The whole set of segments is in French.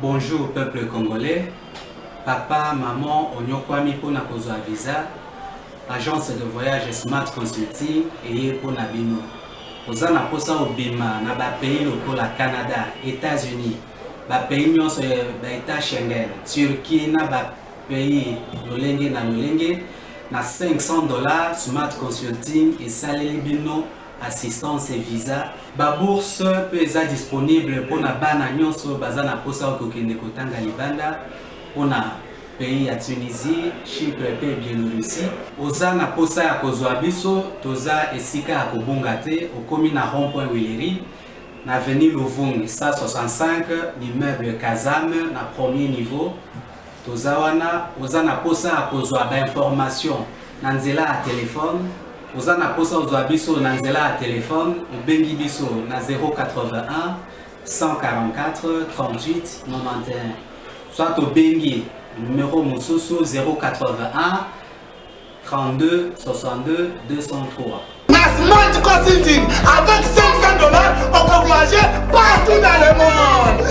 Bonjour peuple congolais, papa, maman, onyokwami pour na kozwa visa, agence de voyage Smart Consulting et pour na bino. Oza na posa obima na ba pays lokola Canada, États-Unis, ba pays nyonso ba État Schengen, Turquie na ba pays lolenge na $500 Smart Consulting et saleli bino assistance et visa. Ba bourse peut être disponible pour na bana nyonso baza na posa okokende kotanga libanda pour na pays ya Tunisie, Chypre et Biélorussie. Oza na posa ya kozwa biso toza esika ya kobunga te okomi na rond-point Willery na avenue Louvungi 165 l'immeuble Kazam na premier niveau. Toza wana oza na posa ya kozwa ba information na nzela ya téléphone. Oza na posa ozwa biso na nzela ya téléphone obengi biso na 081 144 38 91 soit obengi numéro mosusu 081 32 62 203. Smart Consulting avec $500 on peut voyager partout dans le monde.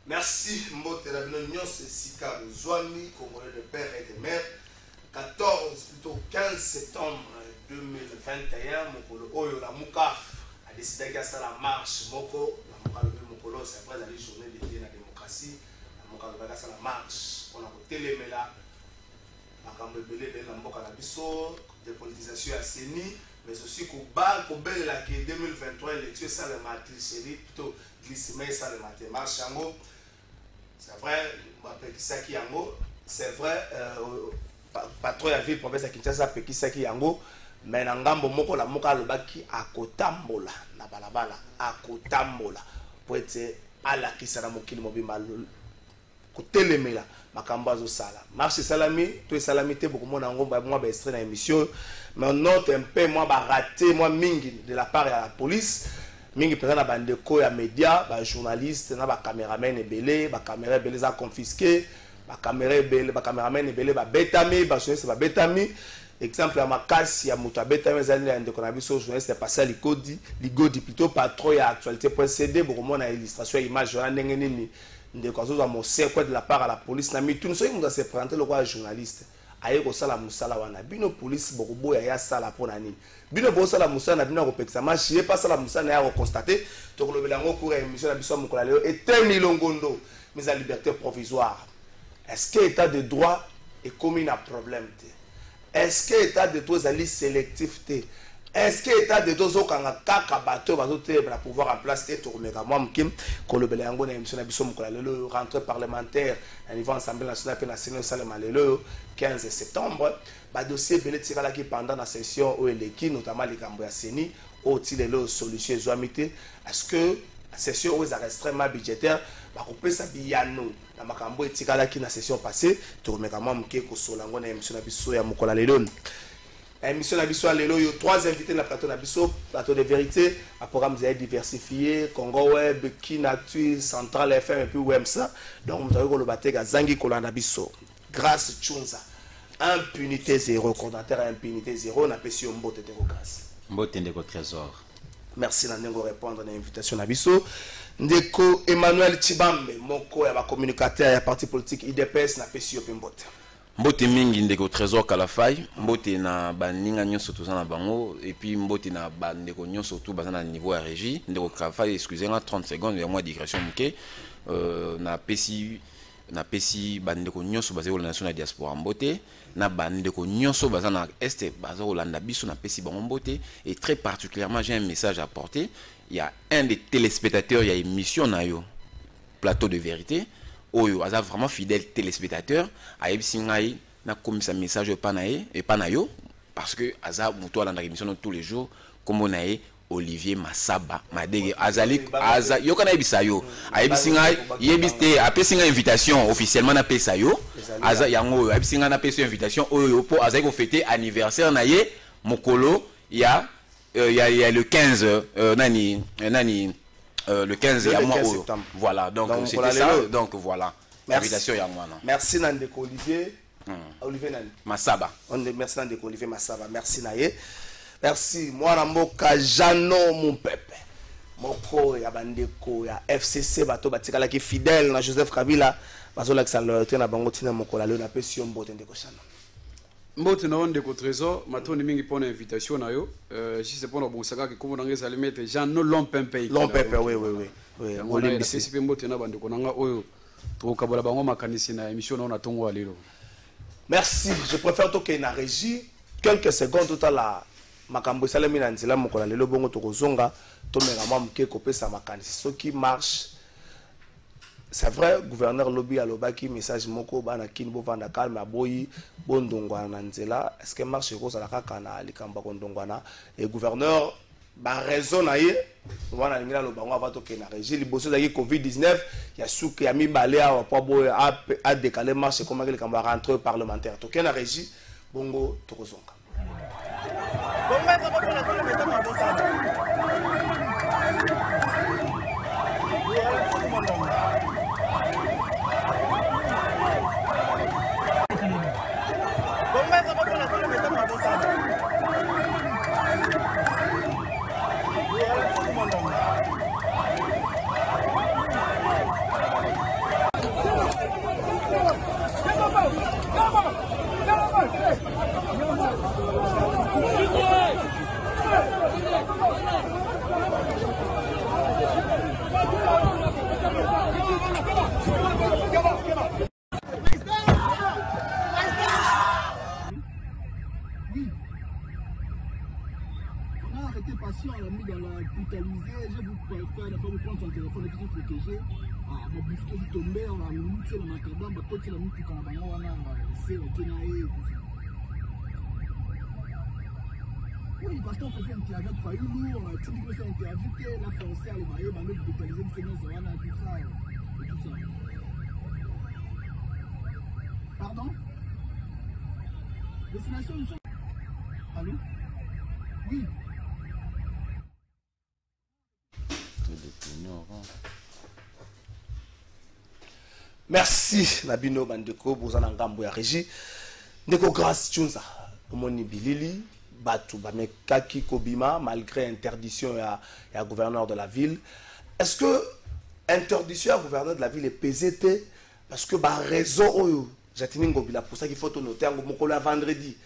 Merci Mbote la Nyos Sika Zouani, Congolais de père et de mère. 15 septembre 2021, Mokolo Oyo la Mouka a décidé qu'il y a ça la marche Moko, la Mouka le Mokolo, c'est après la journée de la démocratie, la Mouka le ça la marche, on a télémé là, la Cambébélé de la Mboka la Bisso, dépolitisation à Séni, mais aussi qu'au bas, qu'au bel la 2023 élection, ça le matricerie, plutôt glissement, ça le mathématique, c'est vrai, c'est vrai, patron de la ville province de Kinshasa Pekisaki Yango, mais Nangambo Moko la Moka Lobaki à Kotambola, na balabala, à Kotambola, pour être à la Kisana Mokili Mobima, Kotelemela, Makambazo Sala. Marche Salami, tout est salamité, beaucoup de monde moi extrait dans l'émission, mais on note un peu, moi, raté, moi, Mingi, de la part de la police. Mingi présent na bandeko ya média, ba journaliste, na ba caméraman ebele, ba caméra ebele za confisqué, ba caméra ebele, ba caméraman ebele ba betami, ba journaliste ba betami. Exemple ya makasi ya muta betami zali na ndeko na biso journaliste passé ligodi plutôt patron ya actualité.cd beaucoup mona illustration ya image ya ndenge nini ndeko azoza mo secret de la part à la police na mitunu so imunga se présenter le quoi journaliste. Aye ko sala musala wana bino police bokoboya ya sala pona nini bino bo sala musala na bino ko pekisa machi e pas sala musala ya ko constater to ko lobela ngo cour émission na biso mukola leo eteni longondo mise à liberté provisoire. Est-ce que état de droit est commis un problème? Est-ce que état de droit est sélectif? Est-ce que état de droit kanga kaka bateau bazote pour pouvoir en place te tourmeka moi mkim ko lobela ngo na émission na biso mukola leo rentrée parlementaire à niveau assemblée nationale pe national salama lelo 15 septembre ba dossier belé tirala qui pendant la session où eleki notamment les cambo ya Seni au tilelo solution zoamité est-ce que la session où est extrêmement budgétaire ba ko pesa biyano na makambo etikala ki na session passée tourmeka moi mke ko solango na émission na biso ya mukola lelo. Émission na biso lelo yo trois invités na plateau na biso plateau de vérité un programme diversifié Congo Web Kinactu Central FM et puis Wemsa donc vous avez ko lobateka zangi ko na biso grâce Chunza impunité zéro condamnateur à impunité zéro na pesi Mbote de grâce Mbote ndeko trésor. Merci na ndeko répondre à l'invitation na biso ndeko Emmanuel Chibambe moko ya ba communicateur ya parti politique IDPS na pesi Mbote. Mbote mingi ndeko trésor kalafai mbote na baninga nyonso toza na bango et puis mbote na bandeko nyonso tout baza na niveau ya régie ndeko kalafai excusez-moi 30 secondes ya moi digression muke na pesi bandeko nyonso baza kolanda biso na diaspora mbote na bandeko nyonso baza na este baza kolanda biso na pesi bango mbote et très particulièrement j'ai un message à apporter. Il y a un des téléspectateurs il y a émission na yo plateau de vérité Oyo, aza vraiment fidèle téléspectateur, aïe singaï na comme ça message panaye et panayo parce que aza muto dans l'émission tous les jours comme on a Olivier Massaba madege azali aza yo kana bisayo aïe singaï yebiste après singa invitation officiellement na pesa yo aza yango aïe singa na pesa invitation oyo po aza ko fêter anniversaire na ye mokolo ya le 15 nani le 15 et à moi voilà donc c'était ça donc voilà l'invitation à moi. Merci Nandeko Olivier Olivier Nani Massaba merci Nandeko Olivier Massaba merci naye merci moi Ramboka Jano mon peuple moko ya bandeko ya FCC bato batikala ki fidèle na Joseph Kabila bazola ki loyauté na bango tina mokola leo na pesi yo mbote ndeko Chana. Mbote na ndeko Trésor matoni mingi pona invitation na yo si c'est pour bosaka ki komo nangeza le mettre Jean no Lompempe. Lompempe oui. Ngoli bisi mbote na bandeko nanga oyo to kabola bango makanisi na émission na tongo alelo. Merci, je préfère toke na régie quelques secondes tout à la makambo salemi na nzela mokola lelo bongo tokozonga to mera mwa mke kopesa makanisi ce qui marche. C'est vrai, gouverneur lobby a lobaki message moko bana kin bo vanda calme aboyi bondongwa na nzela. Est-ce que marche ko sala kaka na likamba kondongwana et gouverneur ba raison na ye wana lingila lobango ava toke na régie liboso za Covid-19 ya souke ya mibale a po boy a décaler marche comme likamba rentrée parlementaire toke na régie bongo tokozonga. Patient, on l'a mis dans la brutalisée, je vous préfère ne pas vous prendre son téléphone et puis vous protéger. Ah, ma bouche est tombée, on a mis ça dans ma cabane, ma côte, la mouille quand on a c'est au Kenaï. Oui, parce qu'on fait un interview avec Fayoulou, on a tout dit que c'est un interview qui est là, français, à l'évailler, on a mis brutalisé, c'est nous, on a tout ça. Et tout ça. Pardon? Destination, nous sommes. Allô? Oui. Merci Nabino Bandeko Bozana Ngambo ya régie. Ndeko grâce Tchunza Omoni Bilili Batu Bamekaki Kobima malgré interdiction ya gouverneur de la ville. Est-ce que interdiction à gouverneur de la ville est pesée parce que bah raison oyo Jatini Ngobila pour ça qu'il faut noter en mokolo vendredi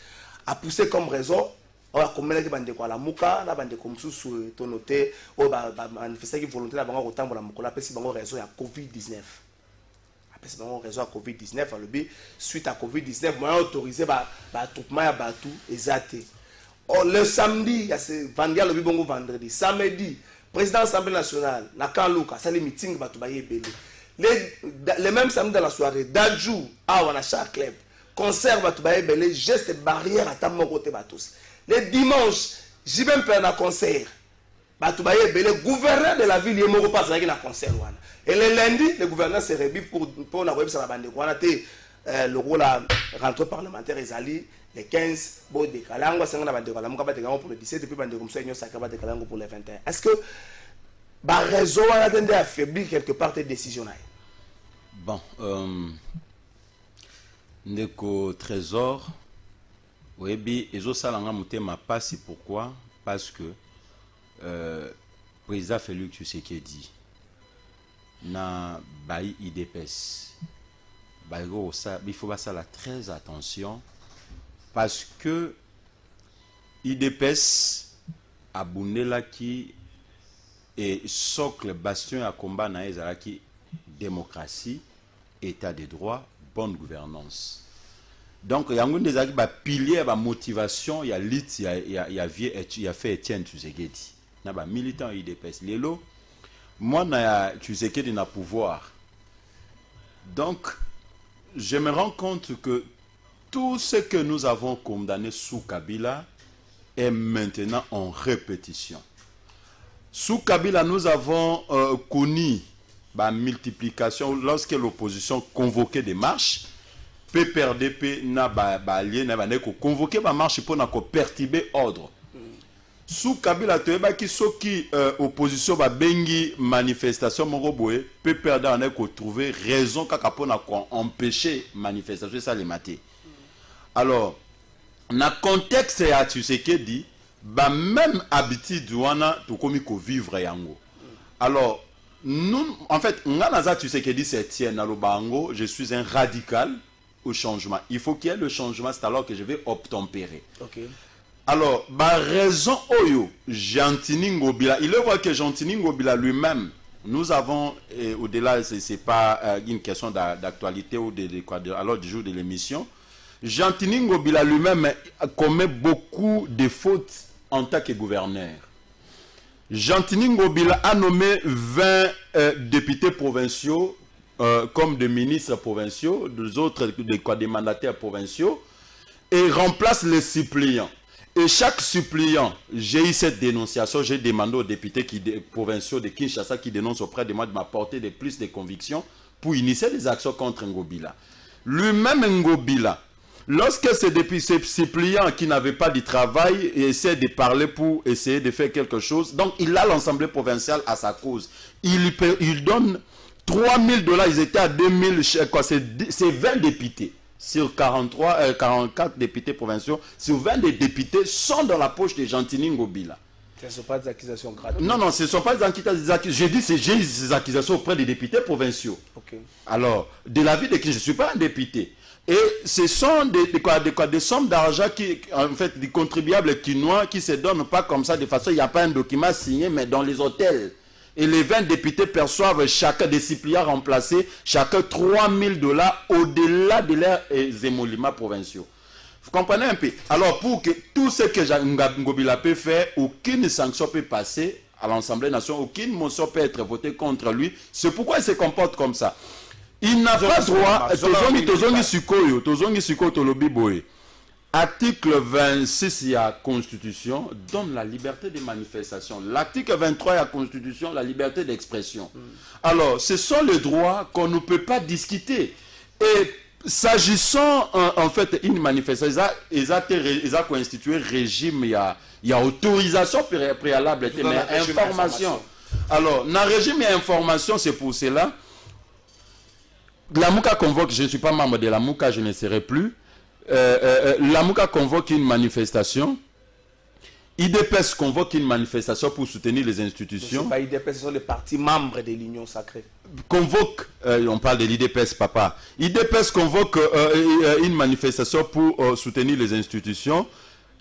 a poussé comme raison oya komela ki bandeko ala muka na bandeko msusu to noter o ba manifester ki volonté la bango kotambola mokolo pesi bango raison ya Covid-19. C'est une raison à Covid-19, suite à Covid-19, moi autorisé attroupement à Batou et le samedi, il y a ce vendredi, samedi, président de l'Assemblée nationale, Nakalouka, c'est le meeting le même samedi dans la soirée, Dadjou, on a chaque club, concert Batoubaye, geste barrière à Tamorote Batous. Le dimanche, j'ai même fait un concert. Batoubaye, le gouverneur de la ville, il m'a repassé un concert. Et le lundi, le gouverneur s'est rebi pour la web sur la bande. On a été le rôle à rentrée parlementaire Ezali, les 15, bon de Kalango, c'est la bande de Kalango pour le 17, et puis bande de Komsoïnio Sakaba de Kalango pour le 21. Est-ce que la raison a attendu à affaiblir quelque part tes décisions? Bon, Ndeko Trésor, oui, et Zosalanga Moutema passe, pourquoi? Parce que président Félix Tshisekedi na bail IDPS il faut faire très attention parce que IDPS abundela qui est socle bastion à combat na ezalaki démocratie, état de droit, bonne gouvernance. Donc il y a un des piliers de motivation, il y a lit, il y a fait Étienne Tshisekedi na ba militant IDPS lelo. Moi, tu sais qu'il y a pouvoir. Donc, je me rends compte que tout ce que nous avons condamné sous Kabila est maintenant en répétition. Sous Kabila, nous avons connu la multiplication lorsque l'opposition convoquait des marches. PPRDP n'a pas convoqué des marches pour perturber l'ordre. Sous Kabila Toeba qui soki opposition ba bengi manifestation mongoboé peut perdre en éco trouver raison kakapona empêcher manifestation ça les maté. Alors na contexte ya tu sais que dit ba même habitude wana to komi ko vivre yango. Alors, nous, en fait, Nganaza, tu sais que dit c'est Etienne Alobango, je suis un radical au changement. Il faut qu'il y ait le changement, c'est alors que je vais obtempérer. Ok. Alors, raison Oyo, Jantini Ngobila, il est vrai que Jantini Ngobila lui-même, nous avons, au-delà, ce n'est pas une question d'actualité ou alors du jour de l'émission, Jantini Ngobila lui-même commet beaucoup de fautes en tant que gouverneur. Jantini Ngobila a nommé 20 députés provinciaux comme des ministres provinciaux, des autres des mandataires provinciaux, et remplace les suppléants. Et chaque suppléant, j'ai eu cette dénonciation, j'ai demandé aux députés provinciaux de Kinshasa qui dénoncent auprès de moi de m'apporter plus de convictions pour initier des actions contre Ngobila. Lui-même Ngobila, lorsque ces suppléants qui n'avaient pas de travail essaient de parler pour essayer de faire quelque chose, donc il a l'Assemblée provinciale à sa cause. Il donne 3 000 $, ils étaient à 2 000, c'est 20 députés. Sur 44 députés provinciaux, sur 20 des députés sont dans la poche de Jantini Ngobila. Ce ne sont pas des accusations gratuites. Non, non, ce ne sont pas des accusations. J'ai dit que j'ai des accusations auprès des députés provinciaux. Okay. Alors, de l'avis de qui je ne suis pas un député. Et ce sont des sommes d'argent qui, en fait, des contribuables quinois qui se donnent pas comme ça, de façon, il n'y a pas un document signé, mais dans les hôtels. Et les 20 députés perçoivent chacun des suppléants remplacés, chacun 3 000 $ au-delà de leurs émoluments provinciaux. Vous comprenez un peu? Alors, pour que tout ce que Ngobila peut faire, aucune sanction peut passer à l'Assemblée nationale, aucune motion peut être votée contre lui. C'est pourquoi il se comporte comme ça. Il n'a pas droit. Article 26 de la Constitution donne la liberté de manifestation. L'article 23 de la Constitution, la liberté d'expression. Alors, ce sont les droits qu'on ne peut pas discuter. Et s'agissant, en fait, une manifestation, ils ont constitué régime, il y a autorisation préalable, mais information. Alors, dans le régime et information, c'est pour cela. La MOUCA convoque, je ne suis pas membre de la MOUCA, je ne serai plus. La MOUCA convoque une manifestation. IDPS convoque une manifestation pour soutenir les institutions. Ce n'est pas IDPS, ce sont les partis membres de l'Union sacrée. Convoque, on parle de l'IDPS, papa. IDPS convoque une manifestation pour soutenir les institutions.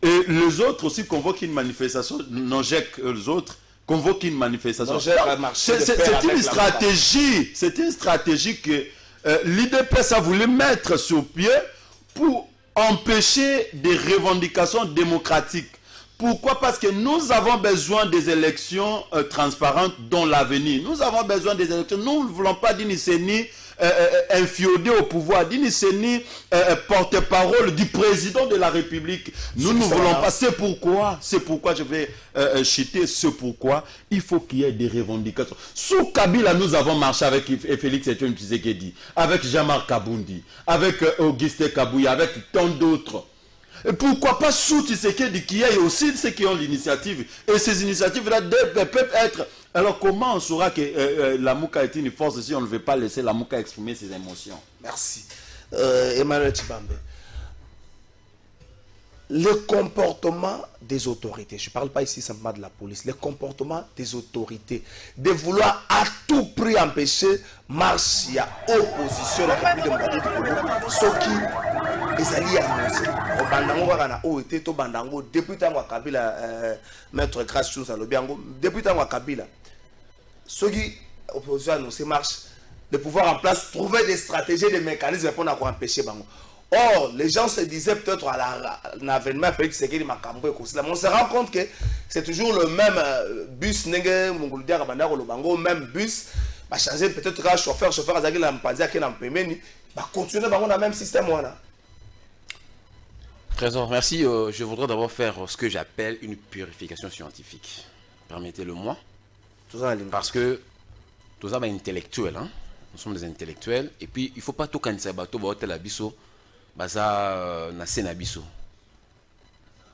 Et les autres aussi convoquent une manifestation. NOJEC, les autres convoquent une manifestation. C'est une stratégie. C'est une stratégie que l'IDPS a voulu mettre sur pied pour empêcher des revendications démocratiques. Pourquoi? Parce que nous avons besoin des élections transparentes dans l'avenir. Nous avons besoin des élections. Nous ne voulons pas d'une CENI infiodée au pouvoir, d'une CENI porte-parole du président de la République. Nous ne voulons pas. C'est pourquoi je vais citer ce pourquoi il faut qu'il y ait des revendications. Sous Kabila, nous avons marché avec Félix Etienne Tshisekedi, avec Jean-Marc Kabundi, avec Auguste Kabouya, avec tant d'autres. Et pourquoi pas sous Tshisekedi qui y aussi ceux qui ont l'initiative. Et ces initiatives-là peuvent être... Alors comment on saura que la MOUCA est une force si on ne veut pas laisser la MOUCA exprimer ses émotions? Merci. Emmanuel Tshibambe. Le comportement des autorités, je ne parle pas ici simplement de la police, le comportement des autorités, de vouloir à tout prix empêcher marche à opposition à la République démocratique du Congo, ce qui est allié annoncé. Au Bandango, au été, au Bandango, depuis tant que Kabila, maître Grace Chous à l'Obiango, depuis tant que Kabila, ceux qui opposition annoncé marche, de pouvoir en place, trouver des stratégies, des mécanismes pour empêcher Bango. Or, les gens se disaient peut-être à l'avènement Félix Tshisekedi Makambo et Koussila. Mais on se rend compte que c'est toujours le même bus, même bus, va changer peut-être un chauffeur, Azagil Lampanzia qui est dans le Pemeni, va continuer dans le même système. Trésor, merci. Je voudrais d'abord faire ce que j'appelle une purification scientifique. Permettez-le-moi. Parce que tout ça va intellectuel. Hein? Nous sommes des intellectuels. Et puis, il ne faut pas tout cancer bateau, bateau la biso. Baza na senabiso.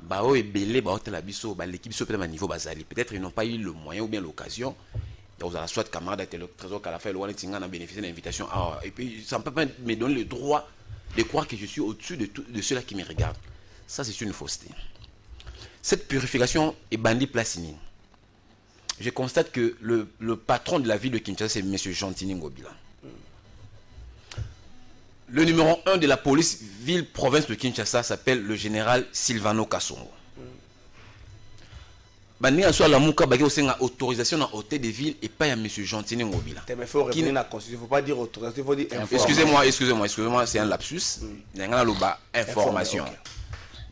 Bao et belé baote la biso, l'équipe biso peut-être à niveau basali. Peut-être ils n'ont pas eu le moyen ou bien l'occasion. Vous avez soit camarade le trésor qu'à la fin le One Tinga a bénéficié de l'invitation. Et puis ça ne peut pas me donner le droit de croire que je suis au-dessus de ceux-là qui me regardent. Ça c'est une fausseté. Cette purification est bandit placine. je constate que le patron de la ville de Kinshasa, c'est M. Gentini Ngobila. Le numéro 1 de la police ville-province de Kinshasa s'appelle le général Silvano Kassongo. Bani a soit la mouka bagé aussi une autorisation dans l'hôtel de ville et pas à M. Gentini Ngobila. Il faut revenir à la constitution, il ne faut pas dire autorisation, il faut dire information. Excusez-moi, c'est un lapsus. Il y a une information.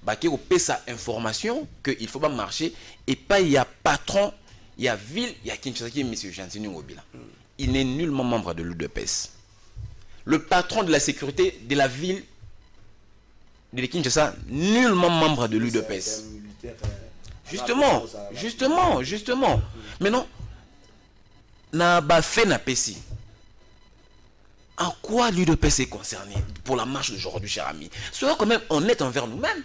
Bagé au paie sa information qu'il ne faut pas marcher et pas il y a patron, il y a ville, il y a Kinshasa qui est M. Gentini Ngobila. Il n'est nullement membre de l'UDPS. Le patron de la sécurité de la ville de Kinshasa, nullement membre de l'UDPS. Justement. Maintenant, na bafé na pessi. En quoi l'UDPS est concerné pour la marche d'aujourd'hui, cher ami? Soyons quand même honnêtes envers nous-mêmes.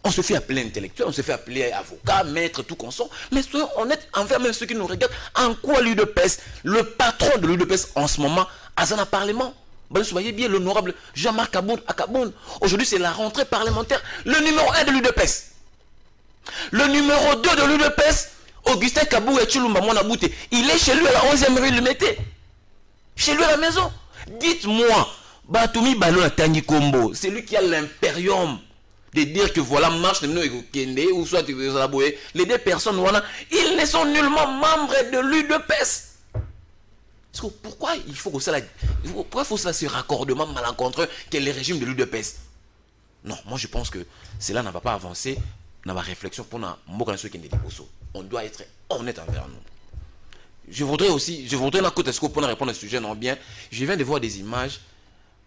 On se fait appeler intellectuel, on se fait appeler avocat, maître, tout qu'on soit. Mais soyons honnêtes envers même ceux qui nous regardent. En quoi l'UDPS, le patron de l'UDPS en ce moment, a un parlement? Vous voyez bien l'honorable Jean-Marc Akaboun. Aujourd'hui, c'est la rentrée parlementaire. Le numéro 1 de l'UDPS. Le numéro 2 de l'UDPS, Augustin Kabou et Chulumba Monabouté. Il est chez lui à la 11e rue, il le mettait. Chez lui à la maison. Dites-moi, Batoumi Balon Tangi Kombo, c'est lui qui a l'impérium de dire que voilà, marche ou soit les deux personnes, voilà, ils ne sont nullement membres de l'UDPS. Pourquoi il faut que ça, pourquoi il faut ça, ce raccordement malencontreux qu'est le régime de l'UDPS? Non, moi je pense que cela ne va pas avancer dans ma réflexion pour on doit être honnête envers nous. Je voudrais la côte pour répondre à ce sujet, non bien. Je viens de voir des images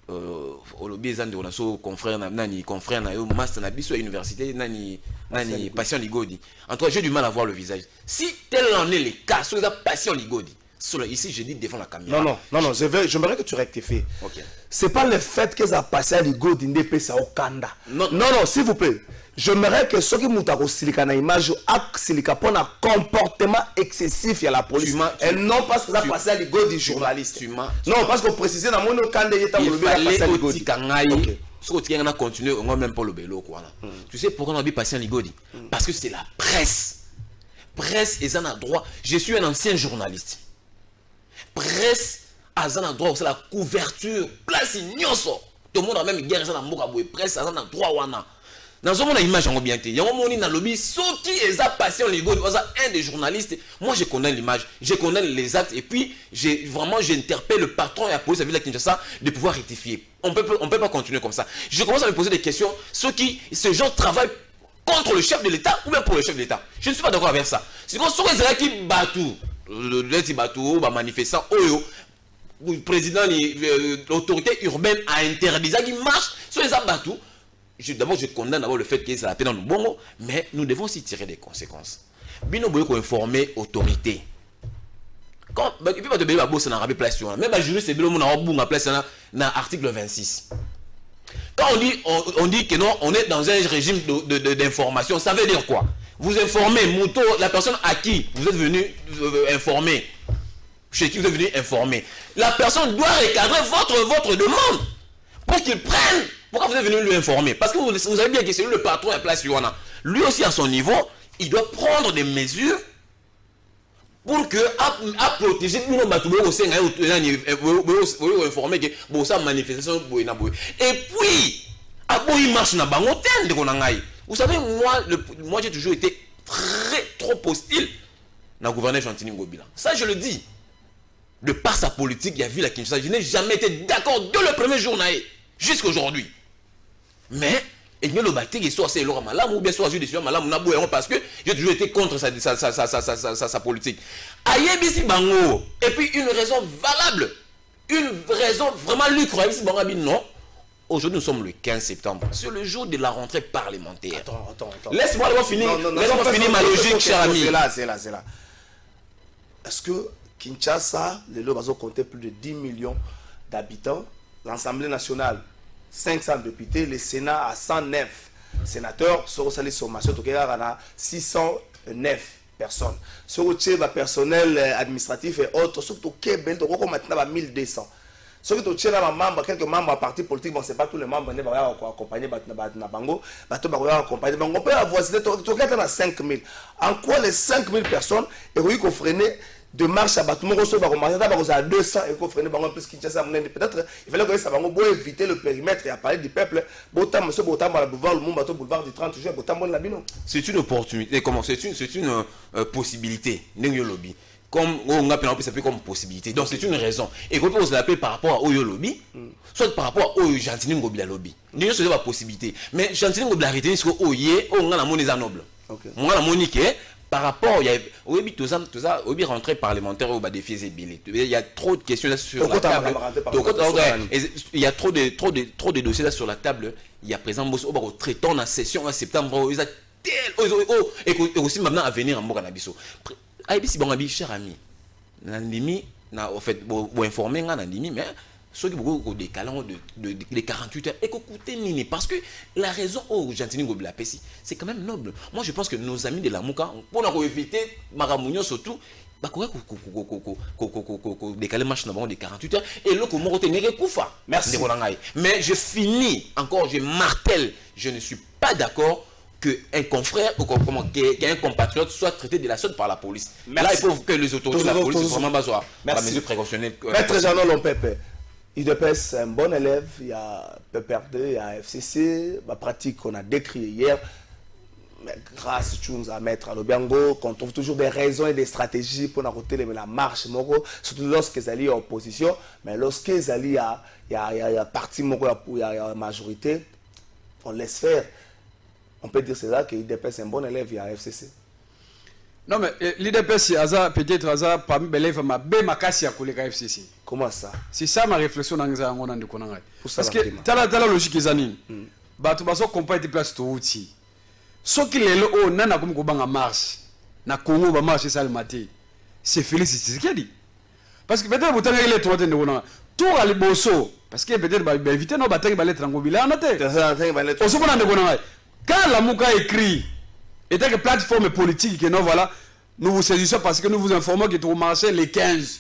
au lobby de confrère master à l'université patient Ligodi. En tout cas, j'ai du mal à voir le visage. Si tel en est le cas, sur la patient Ligodi. Ici, je dis devant la caméra. Non, j'aimerais que tu rectifies. Okay. C'est pas le fait que ça passe à Ligodi n'dépesa au Kanda. Non, s'il vous plaît. J'aimerais que ceux qui m'ont silika na image silika pour un comportement excessif à la police et non parce que ça passe à Ligodi journaliste. Non, parce qu'on précisait dans mon Kanda il fallait au continuer on même pas le bélo quoi. Tu sais pourquoi on a dit passer à Ligodi? Parce que c'est la presse. Presse et ça a droit. Je suis un ancien journaliste. Presse à un droit c'est la couverture place ignoso. Tout le monde a même guerre ça dans la presse à un droit wana. Dans ce monde, l'image en bien. Il y a un moment dans le lobby, ceux qui ont passé en Ligo, un des journalistes. Moi, je connais l'image, je connais les actes. Et puis, j'interpelle le patron et la police à Ville de Kinshasa de pouvoir rectifier. On peut pas continuer comme ça. Je commence à me poser des questions. Ce genre travaillent contre le chef de l'État ou bien pour le chef de l'État. Je ne suis pas d'accord avec ça. C'est comme ceux qui battent le manifestant, le président, l'autorité urbaine a interdit ça qui marche. Ceux qui battent. D'abord, je condamne d'abord le fait que c'est la peine dans le bon, mais nous devons aussi tirer des conséquences. Bino boyo ko informer autorité. Quand et puis pas de béba boss na rabé place même ba juriste c'est bilo na bunga place na article 26. Quand on dit que non, on est dans un régime d'information, ça veut dire quoi? Vous informez la personne à qui vous êtes venu informer. Chez qui vous êtes venu informer. La personne doit recadrer votre demande pour qu'il prenne. Pourquoi vous êtes venu lui informer? Parce que vous avez bien que c'est lui le patron à place Yuana. Lui aussi à son niveau, il doit prendre des mesures pour que à protéger nous aussi informer que ça manifestation et puis il marche na bango de konangai. Vous savez moi j'ai toujours été trop hostile na gouverneur Gentini Ngobila. Ça je le dis. De par sa politique, il y a vu la Kinshasa, je n'ai jamais été d'accord de le premier jour jusqu'à aujourd'hui. Mais, il y a le bâti qui soit assez lourd malade, ou bien soit judiciaire malade, parce que j'ai toujours été contre sa politique. Ayebisi Bango, et puis une raison valable, une raison vraiment lucrative, Ayebisi Bango, non. Aujourd'hui, nous sommes le 15 septembre. C'est le jour de la rentrée parlementaire. Attends. Laisse-moi finir ma logique, cher ami. C'est là. Est-ce que Kinshasa, les lots ont compté plus de 10 millions d'habitants, l'Assemblée nationale 500 députés, le Sénat à 109 sénateurs, sur les sommations, il y a 609 personnes. Sur le personnel administratif et autres, surtout Québec, maintenant 1200. Ceux qui tiennent à membres, quelques membres à parti politique, bon, c'est pas tous les membres qui vont accompagner Bango, accompagner Bango. On peut avoir 5 000. En quoi les 5 000 personnes, et qu'on freiner de marche à Batumon, on à 200 et qu'on freine Bango, plus peut-être, il fallait que ça va éviter le périmètre et à parler du peuple. Monsieur Botam, le boulevard du 30 juin, Botam, Labino. C'est une opportunité, comment c'est une possibilité, lobby. Comme on appelle un peu ça comme possibilité. Donc c'est une raison. Et quand on l'appelle par rapport à Oyo Lobby, soit par rapport à Oyo Gentini Ngobila Lobby. Nous c'est la possibilité. Mais Gentini Ngobila retenir ce que Oye, on a la monnaie noble. Moi la monique par rapport il y a Oyebi tout ça Oyebi rentrée parlementaire au bas des fies et billets. Il y a trop de questions là sur la table. Il y a trop de dossiers là sur la table. Il y a présent au traitant en session en septembre, ils a et aussi maintenant à venir en Mokanabiso. Aïbisi Bangabi, cher ami, Nandimi, en fait, vous informer Nandimi, mais ceux qui ont décalé de 48 heures, et qu'écoutez Nini, parce que la raison au Gentini Ngobila Pessi, c'est quand même noble. Moi, je pense que nos amis de la Mouka, pour éviter Maramounion surtout, décaler match de 48 heures, et l'autre Morote n'est Koufa. Merci. Mais je finis encore, je martèle, je ne suis pas d'accord qu'un confrère ou qu'un compatriote soit traité de la sorte par la police. Merci. Là, il faut que les autorités de la police soient vraiment besoin de mesures précautionnelles. Maître Jean-Noël Lompepe, IDPS, c'est un bon élève. Il y a PPRD, il y a FCC. La pratique qu'on a décrite hier, mais grâce à Maître Alobiango, qu'on trouve toujours des raisons et des stratégies pour arrêter la marche, surtout lorsqu'ils allient en opposition. Mais lorsqu'ils allient, il y a parti, il y a majorité, on laisse faire. On peut dire c'est là que l'IDPS est un bon élève, il y a FCC. Non, mais l'IDPS, peut-être, parmi les élèves, ma casse à la FCC. Comment ça? C'est ça ma réflexion dans les années. Parce que, tu as la logique des années. Tu vas comparer des places de outils. Ce qui est là, on a comme marche. Na Congo, on marche ça le matin. C'est Félix, c'est ce qu'il a dit. Parce que peut-être, vous avez les trois de tout à l'ebosso. Parce que peut-être, vous éviter nos batailles, vous allez être en Gobila, quand la Mouka écrit, et que plateforme politique, que nous, voilà, nous vous saisissons parce que nous vous informons que vous marchez les 15.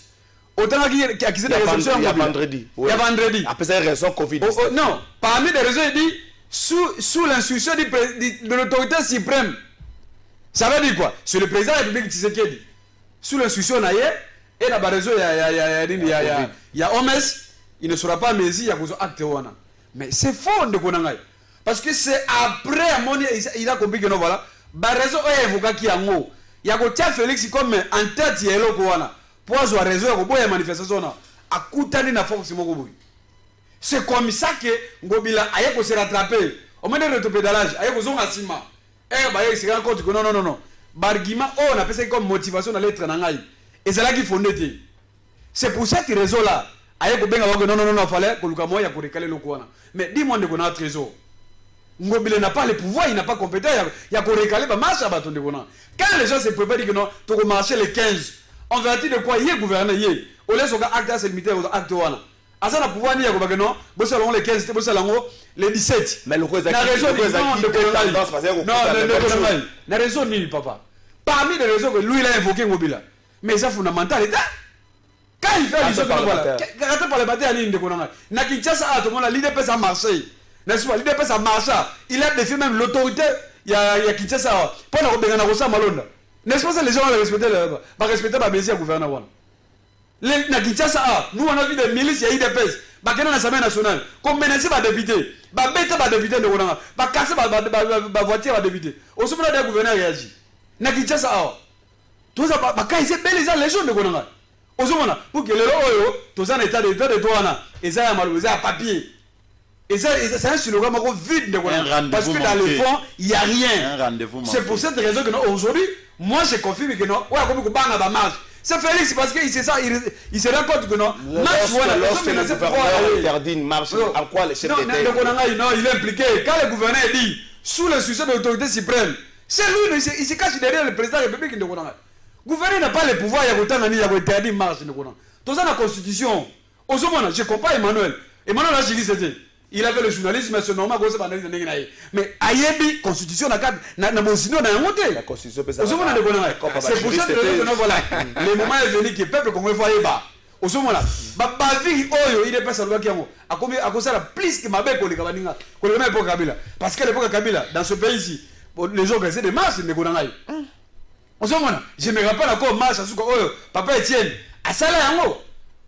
Autant qu'il y a des réceptions. Il y a vendredi. Il y a vendredi. Après ça, il y a raison Covid. Non, parmi les raisons, il dit sous l'instruction de l'autorité suprême. Ça veut dire quoi? C'est le président de la République Tshisekedi. Sous l'instruction, il y a raison, il y a OMS, il ne sera pas messi, il y a besoin d'acte. Mais c'est faux de Konangay. Parce que c'est après, il a compris que non, voilà. La raison est évoquée qui est en haut. Il y a un Félix comme en tête, il y a l'eau. Pour avoir raison, il y a une manifestation. À Koutani, na force, c'est comme ça que Ngobila a se rattraper. Au moment de pédalage, il y a besoin de ciment. Il se rend compte que non, non, non, non. Barguiment, on appelle ça comme motivation dans l'être nangai. Et c'est là qu'il faut noter. C'est pour cette raison-là. Il y a non, non, non, non, il fallait que le moyen pour recaler le coin. Mais dis-moi qu'on a un trésor. Ngobila n'a pas le pouvoir, il n'a pas compétence, il y a pour recaler, bah, marche à bâton de Gona. Quand les gens se préparent, ils disent que non, tu vas marcher les 15. En vertu de quoi il est gouverneur, il est. Au lieu de acte à ce limité aux actes. À ça, le pouvoir, il y a que non, vous les 15, vous les 17. Mais le raison la raison ni papa. Parmi les raisons que lui il a invoqué Ngobila. Mais ça fondamental. Quand il fait les choses comme voilà, quand par les batailles à l'île de Konanga, na Kinshasa tout le monde l'IDPS à Marseille. N'est-ce pas? L'IDPS à Marseille, il a défié même l'autorité. Il y a Kinshasa. Pour la Robert Narosa Malonda. N'est-ce pas ça les gens vont respecter ma Bézi à gouvernement. Les na Kinshasa, nous on a vu des milices, il y a IDPS. Bah qu'est-ce l'Assemblée nationale? Comme menacer ma député, bah bête ma député de Konanga, bah casser ma voiture à député. Au sommet des gouverneurs réagit. Na Kinshasa, tout ça bah quand ils sont belles les gens de Konanga. Au sommet pour que les lois, tout ça en état de douane, et ça a malheureusement à papier. Et ça c'est un slogan vide de Konanga. Parce que dans le fond, il n'y a rien. C'est pour cette raison que aujourd'hui, moi je confirme que non, ouais comme banga ba marche. C'est Félix parce qu'il sait ça, il se rend compte que non. Lorsque le gouvernement interdit une marche, en quoi les chefs d'État? Non, il est impliqué. Quand le gouverneur dit sous l'instruction de l'autorité suprême, c'est lui, il se cache derrière le président de la République de Konanga. Le gouverneur n'a pas le pouvoir, il y a interdit une marche de Konanga. Dans la constitution, au moment je comprends Emmanuel. Emmanuel a dit c'était. Il avait le journalisme, c'est normal que ça mais Ayebi, constitution, la constitution, la constitution, c'est pour ça que voilà, le moment est venu que le peuple congolais faut aller bas. osomona bavi oyo il est pas salwa kiango akosa la plus que mabe ko leka baninga ko le même Kabila parce que l'époque Kabila dans ce pays ici les gens organisaient des marches de konangai osomona je me rappelle encore marche asuko oyo papa Etienne asala yango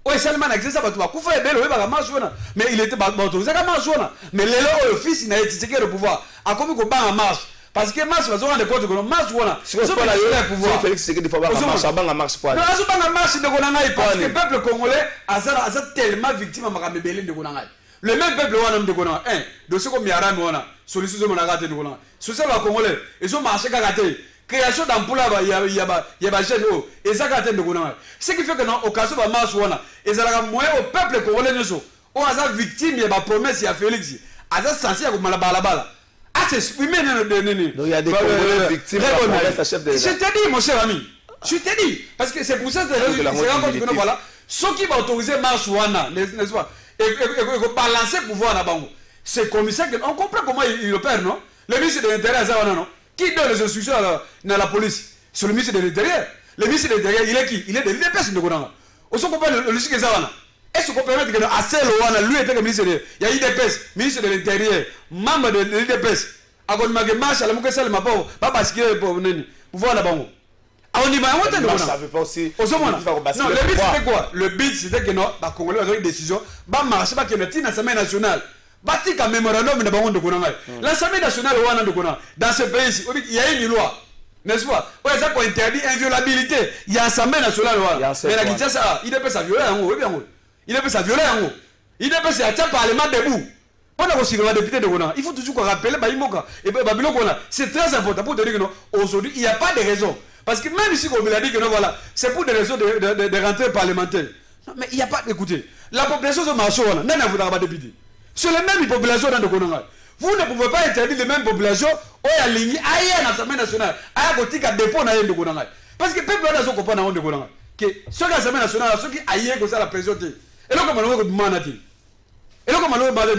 oyo seulement na exercice batu bakufa ebele oyo baka marche wana mais il était autorisé ka marche wana mais lelo oyo fils na Tshisekedi le pouvoir akomi ko banga marche parce que marche va rendre compte que marche voilà c'est pas la pouvoir Félix Tshisekedi faut banga marche pour non azo banga marche de konangai parce que le peuple congolais a tellement victime makamebele de konangai le même peuple wana de konangai un dossier comme Yarami wana solution de monagate de konangai social la congolais ils ont marché kagate création d'emploi ya ba jeune o ezaka tende konangai ce qui fait que non occasion ba marche wana ezalaka moyen au peuple congolais nyoso o aza victime ya ba promesse ya Félix aza censé ya komala balabala. Ah, c'est exprimé. Donc il y a des Congolais victimes de la chef de l'État. Je t'ai dit, mon cher ami. Je t'ai dit. Parce que c'est pour ça que c'est voilà. Ceux qui vont autoriser marche ouana, n'est-ce pas? Et balancer pouvoir na bango. C'est comme ça qu'on comprend comment il opère, non? Le ministre de l'Intérieur, non? Qui donne les instructions à la police? C'est le ministre de l'Intérieur. Le ministre de l'Intérieur, il est qui? Il est de l'IDPS de Konanga. On se comprend le logique que ça va. Est-ce qu'on peut permettre que assez loin, lui était le ministre de il y a IDPS, ministre de l'Intérieur, membre de l'IDPS, à qu'on m'a marche à la mouke sale ma pauvre, pas parce que pour voir la banque. On y va, on ne savait pas aussi. Non, le but c'était quoi? Le but c'était que non, la Congolais a une décision, bah marche pas que notre l'Assemblée nationale, bâti qu'un mémorandum de banque de Konanga. L'Assemblée nationale de Konanga, dans ce pays, il y a une loi. N'est-ce pas? Ouais, ça qu'on interdit inviolabilité. Il y a l'Assemblée nationale. Mais la Kinshasa, il est pas sa violer en haut, bien haut. Il est pas sa violer en haut. Il est pas sa tiens parlement debout. On a aussi le député de Gona. Il faut toujours rappeler Baïmoka et Babylon Gona. C'est très important pour te dire que non, aujourd'hui, il n'y a pas de raison. Parce que même ici, on a dit que non, voilà, c'est pour des raisons de rentrée parlementaire. Non, mais il n'y a pas d'écouter. La population de Marchona, non, vous n'avez pas de député. C'est les mêmes populations dans le Gona. Vous ne pouvez pas interdire les mêmes populations où il y a ligne ailleurs dans l'Assemblée nationale, à côté de dépôt dans le Gona. Parce que le peuple a compris dans le Gona. Que ceux qui ont l'Assemblée nationale, ceux qui ailleurs comme ça la pression. Et là, comme on a demandé. Et là, comme on a demandé,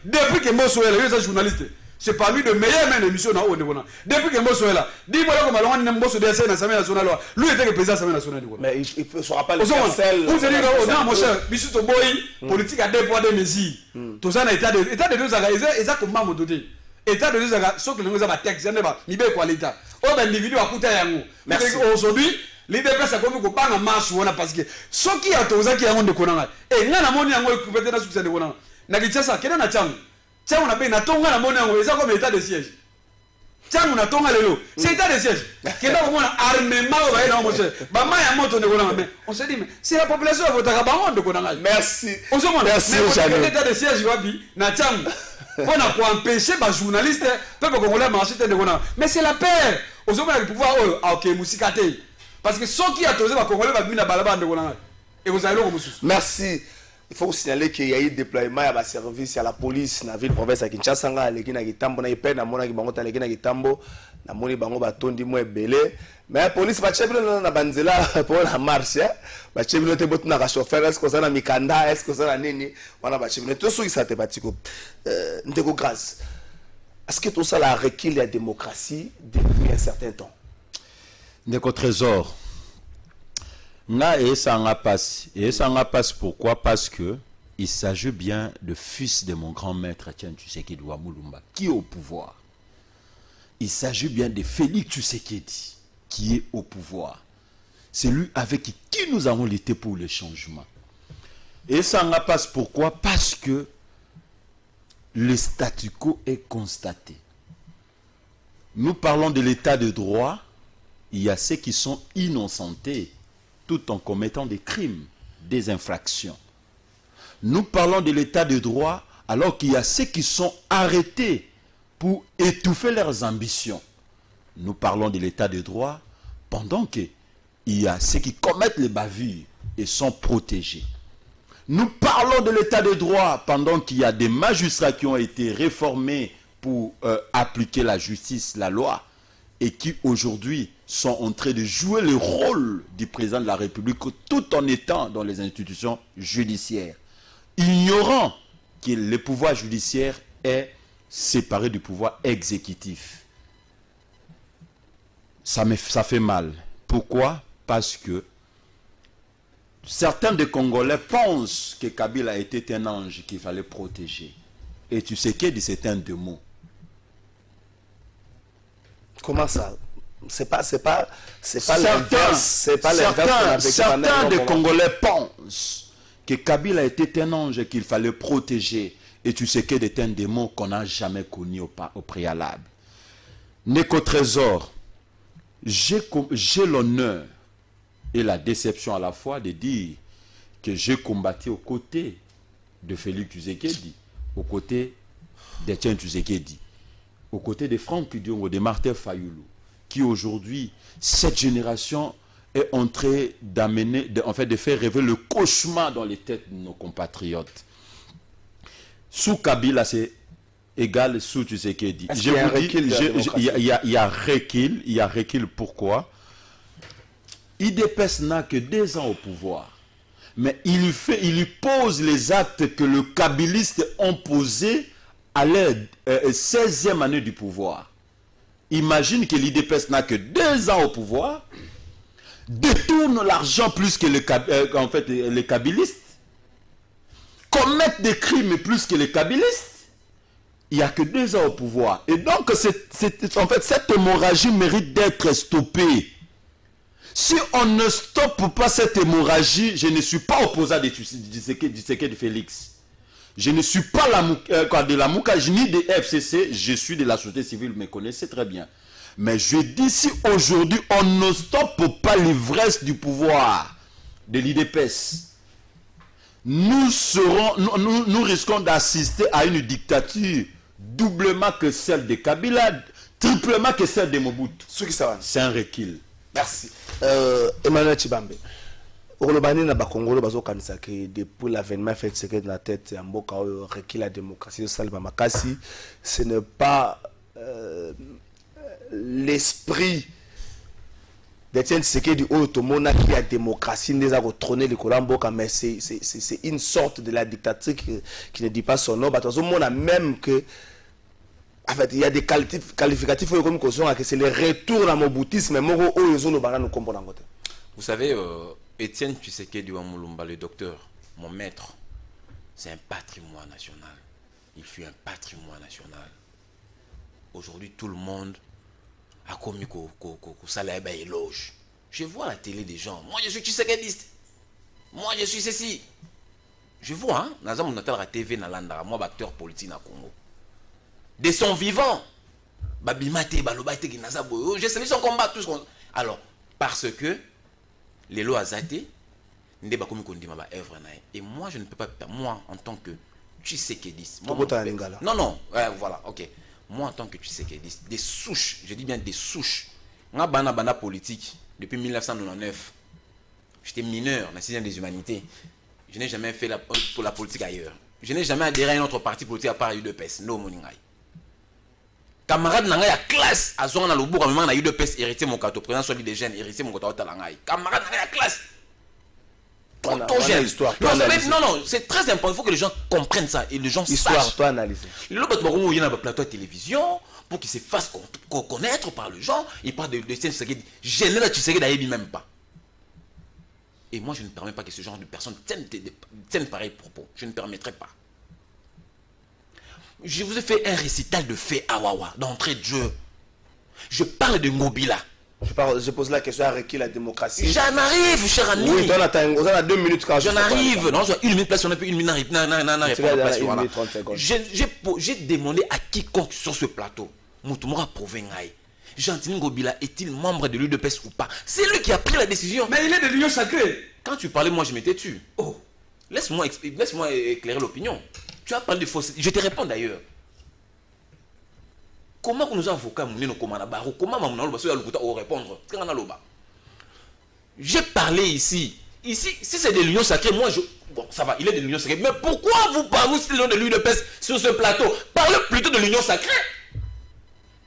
depuis que moi, je suis journaliste, c'est parmi les meilleures mêmes émissions dans le Gona. Depuis que moi, je suis là, dis-moi comment on a demandé de l'Assemblée nationale. Lui était le président de l'Assemblée nationale. Mais il ne sera pas le seul. Vous allez dire, non, mon cher, Bissou Boy, politique à deux poids, deux mesures. Tout ça, état de deux agares, ils ont comment me doter. État de deux agares, sauf que nous avons un texte, il n'y a pas l'état. Oh, ben, l'individu a coûté à nous. Aujourd'hui, l'IDPS a commis qu'on parle en marche parce que ceux qui ont tous qui ont de Konanga, et nous avons dit que nous avons succès de Konanga. N'a dit ça, quel est notre chang? Tiens, on a payé Natonga la monnaie, on a comme état de siège. Tiens, on a Tonga le lot. C'est état de siège. Quel est le armement au Baïna, mon cher? Bama y a monté de Konanga. Mais on se dit, mais c'est la population qui vote à Baron de Konanga. Merci. On se demande, merci, mais état de siège, n'a chang. On a pour empêcher les journalistes, peuple congolais marcher de Konanga. Mais c'est la paix. On se demande le pouvoir, ok, Moussikate. Parce que ceux qui ont osé les Congolais vont venir à Balaba de Konanga. Et vous allez le remercier. Merci. Il faut vous signaler qu'il y a eu déploiement à la service à la police dans la ville province à Kinshasa. Les gens qui ont été peine à mon avis, les gens qui ont na moni bango batondi mo ebele mais la police ba chebilo na banzela pour la marche ba chebilo te botu na ka chauffeur est-ce que ça na mikanda est-ce que ça na nini wana ba chebilo tout ça ça te batiko ndeko grâce est-ce que tout ça la recul la démocratie depuis un certain temps ndeko trésor na et ça en passe pourquoi parce que il s'agit bien de fils de mon grand maître Etienne Tshisekedi Mulumba qui est au pouvoir. Il s'agit bien de Félix Tshisekedi qui est au pouvoir. C'est lui avec qui nous avons lutté pour le changement. Et ça en passe pourquoi? Parce que le statu quo est constaté. Nous parlons de l'état de droit. Il y a ceux qui sont innocentés tout en commettant des crimes, des infractions. Nous parlons de l'état de droit alors qu'il y a ceux qui sont arrêtés pour étouffer leurs ambitions. Nous parlons de l'état de droit pendant qu'il y a ceux qui commettent les bavures et sont protégés. Nous parlons de l'état de droit pendant qu'il y a des magistrats qui ont été réformés pour appliquer la justice, la loi, et qui aujourd'hui sont en train de jouer le rôle du président de la République tout en étant dans les institutions judiciaires, ignorant que le pouvoir judiciaire est séparé du pouvoir exécutif. Ça fait mal. Pourquoi? Parce que certains des Congolais pensent que Kabila était un ange qu'il fallait protéger. Et tu sais qu'il dit c'est un démon. Comment ça? C'est pas l'inverse. Certains des Congolais pensent que Kabila était un ange qu'il fallait protéger. Et tu sais qu'il est un démon qu'on n'a jamais connu au préalable. Neko Trésor, j'ai l'honneur et la déception à la fois de dire que j'ai combattu aux côtés de Félix Tshisekedi, aux côtés d'Etienne Tshisekedi, aux côtés de Franck Diongo, de Martin Fayulu, qui aujourd'hui, cette génération est en train d'amener, de faire rêver le cauchemar dans les têtes de nos compatriotes. Sous Kabila, c'est égal sous Tshisekedi. Je vous dis, il y a recul. Pourquoi? IDPS n'a que 2 ans au pouvoir. Mais il lui pose les actes que le kabiliste ont posés à leur 16e année du pouvoir. Imagine que l'IDPS n'a que 2 ans au pouvoir, détourne l'argent plus que les kabilistes, commettent des crimes plus que les kabilistes. Il n'y a que 2 ans au pouvoir. Et donc, cette hémorragie mérite d'être stoppée. Si on ne stoppe pas cette hémorragie, je ne suis pas opposant du Tshisekedi de Félix. Je ne suis pas de la Moukage ni des FCC, je suis de la société civile, vous me connaissez très bien. Mais je dis, si aujourd'hui on ne stoppe pas l'ivresse du pouvoir de l'IDPS, nous risquons d'assister à une dictature doublement que celle de Kabila, triplement que celle de Mobutu. C'est un recul. Merci. Emmanuel Tshibambe. Depuis l'avènement fait secret de la tête, la démocratie, ce n'est pas l'esprit d'Etienne Tshisekedi qui a démocratie, qui a trôné le Kolamboka, mais c'est une sorte de la dictature qui ne dit pas son nom. Même que en fait, il y a des qualificatifs comme que c'est le retour à mon boutisme. Vous savez, Etienne Tshisekedi Wamulumba, le docteur, mon maître, c'est un patrimoine national. Il fut un patrimoine national. Aujourd'hui, tout le monde a commis qu'au salaire éloge. Je vois la télé des gens. Moi, je suis Tshisekediste. Moi, je suis ceci. Je vois, hein, dans la TV, moi, acteur politique na Congo. De son vivant. Je salue son combat. Tout ce qu'on... Alors, parce que les lois azaté, et moi, je ne peux pas, moi, en tant que Tshisekediste. Non, voilà, ok. Moi, en tant que Tshisekediste, des souches, je dis bien des souches. Moi, bana politique, depuis 1999, j'étais mineur dans la 6e des humanités. Je n'ai jamais fait pour la politique ailleurs. Je n'ai jamais adhéré à un autre parti politique à part UDPS. No moningai. Camarade n'a pas classe à zone à l'obour, mais na UDPS hérité mon carte président soit des jeunes hérité mon carte talangai. Camarade n'a pas classe. Trop jeune. Non, c'est très important. Il faut que les gens comprennent ça et les gens sachent. Toi analyser. Le bateau il y a un plateau de télévision pour qu'il se fasse connaître par les gens. Il parle de Tshisekedi. Je ne sais même pas. Et moi, je ne permets pas que ce genre de personnes tiennent pareil propos. Je ne permettrai pas. Je vous ai fait un récital de faits Awawa, d'entrée de jeu. Je parle de Ngobila. Je pose la question à qui la démocratie. J'en arrive, cher ami. Oui, on a 2 minutes quand j'en arrive. Non, j'ai 1 minute place, on a plus 1 minute. J'ai demandé à quiconque sur ce plateau. Moutoumora Provengaï. Jean-Tini Ngobila est-il membre de l'UDPS ou pas? C'est lui qui a pris la décision. Mais il est de l'Union sacrée. Quand tu parlais, moi je m'étais tu. Oh, laisse-moi éclairer l'opinion. Tu as parlé de fausseté. Je te réponds d'ailleurs. Comment nous avocats nous comment répondre? J'ai parlé ici. Ici, si c'est de l'Union sacrée, moi je... Bon, ça va, il est de l'Union sacrée. Mais pourquoi vous parlez de l'UDPS sur ce plateau? Parlez plutôt de l'Union sacrée.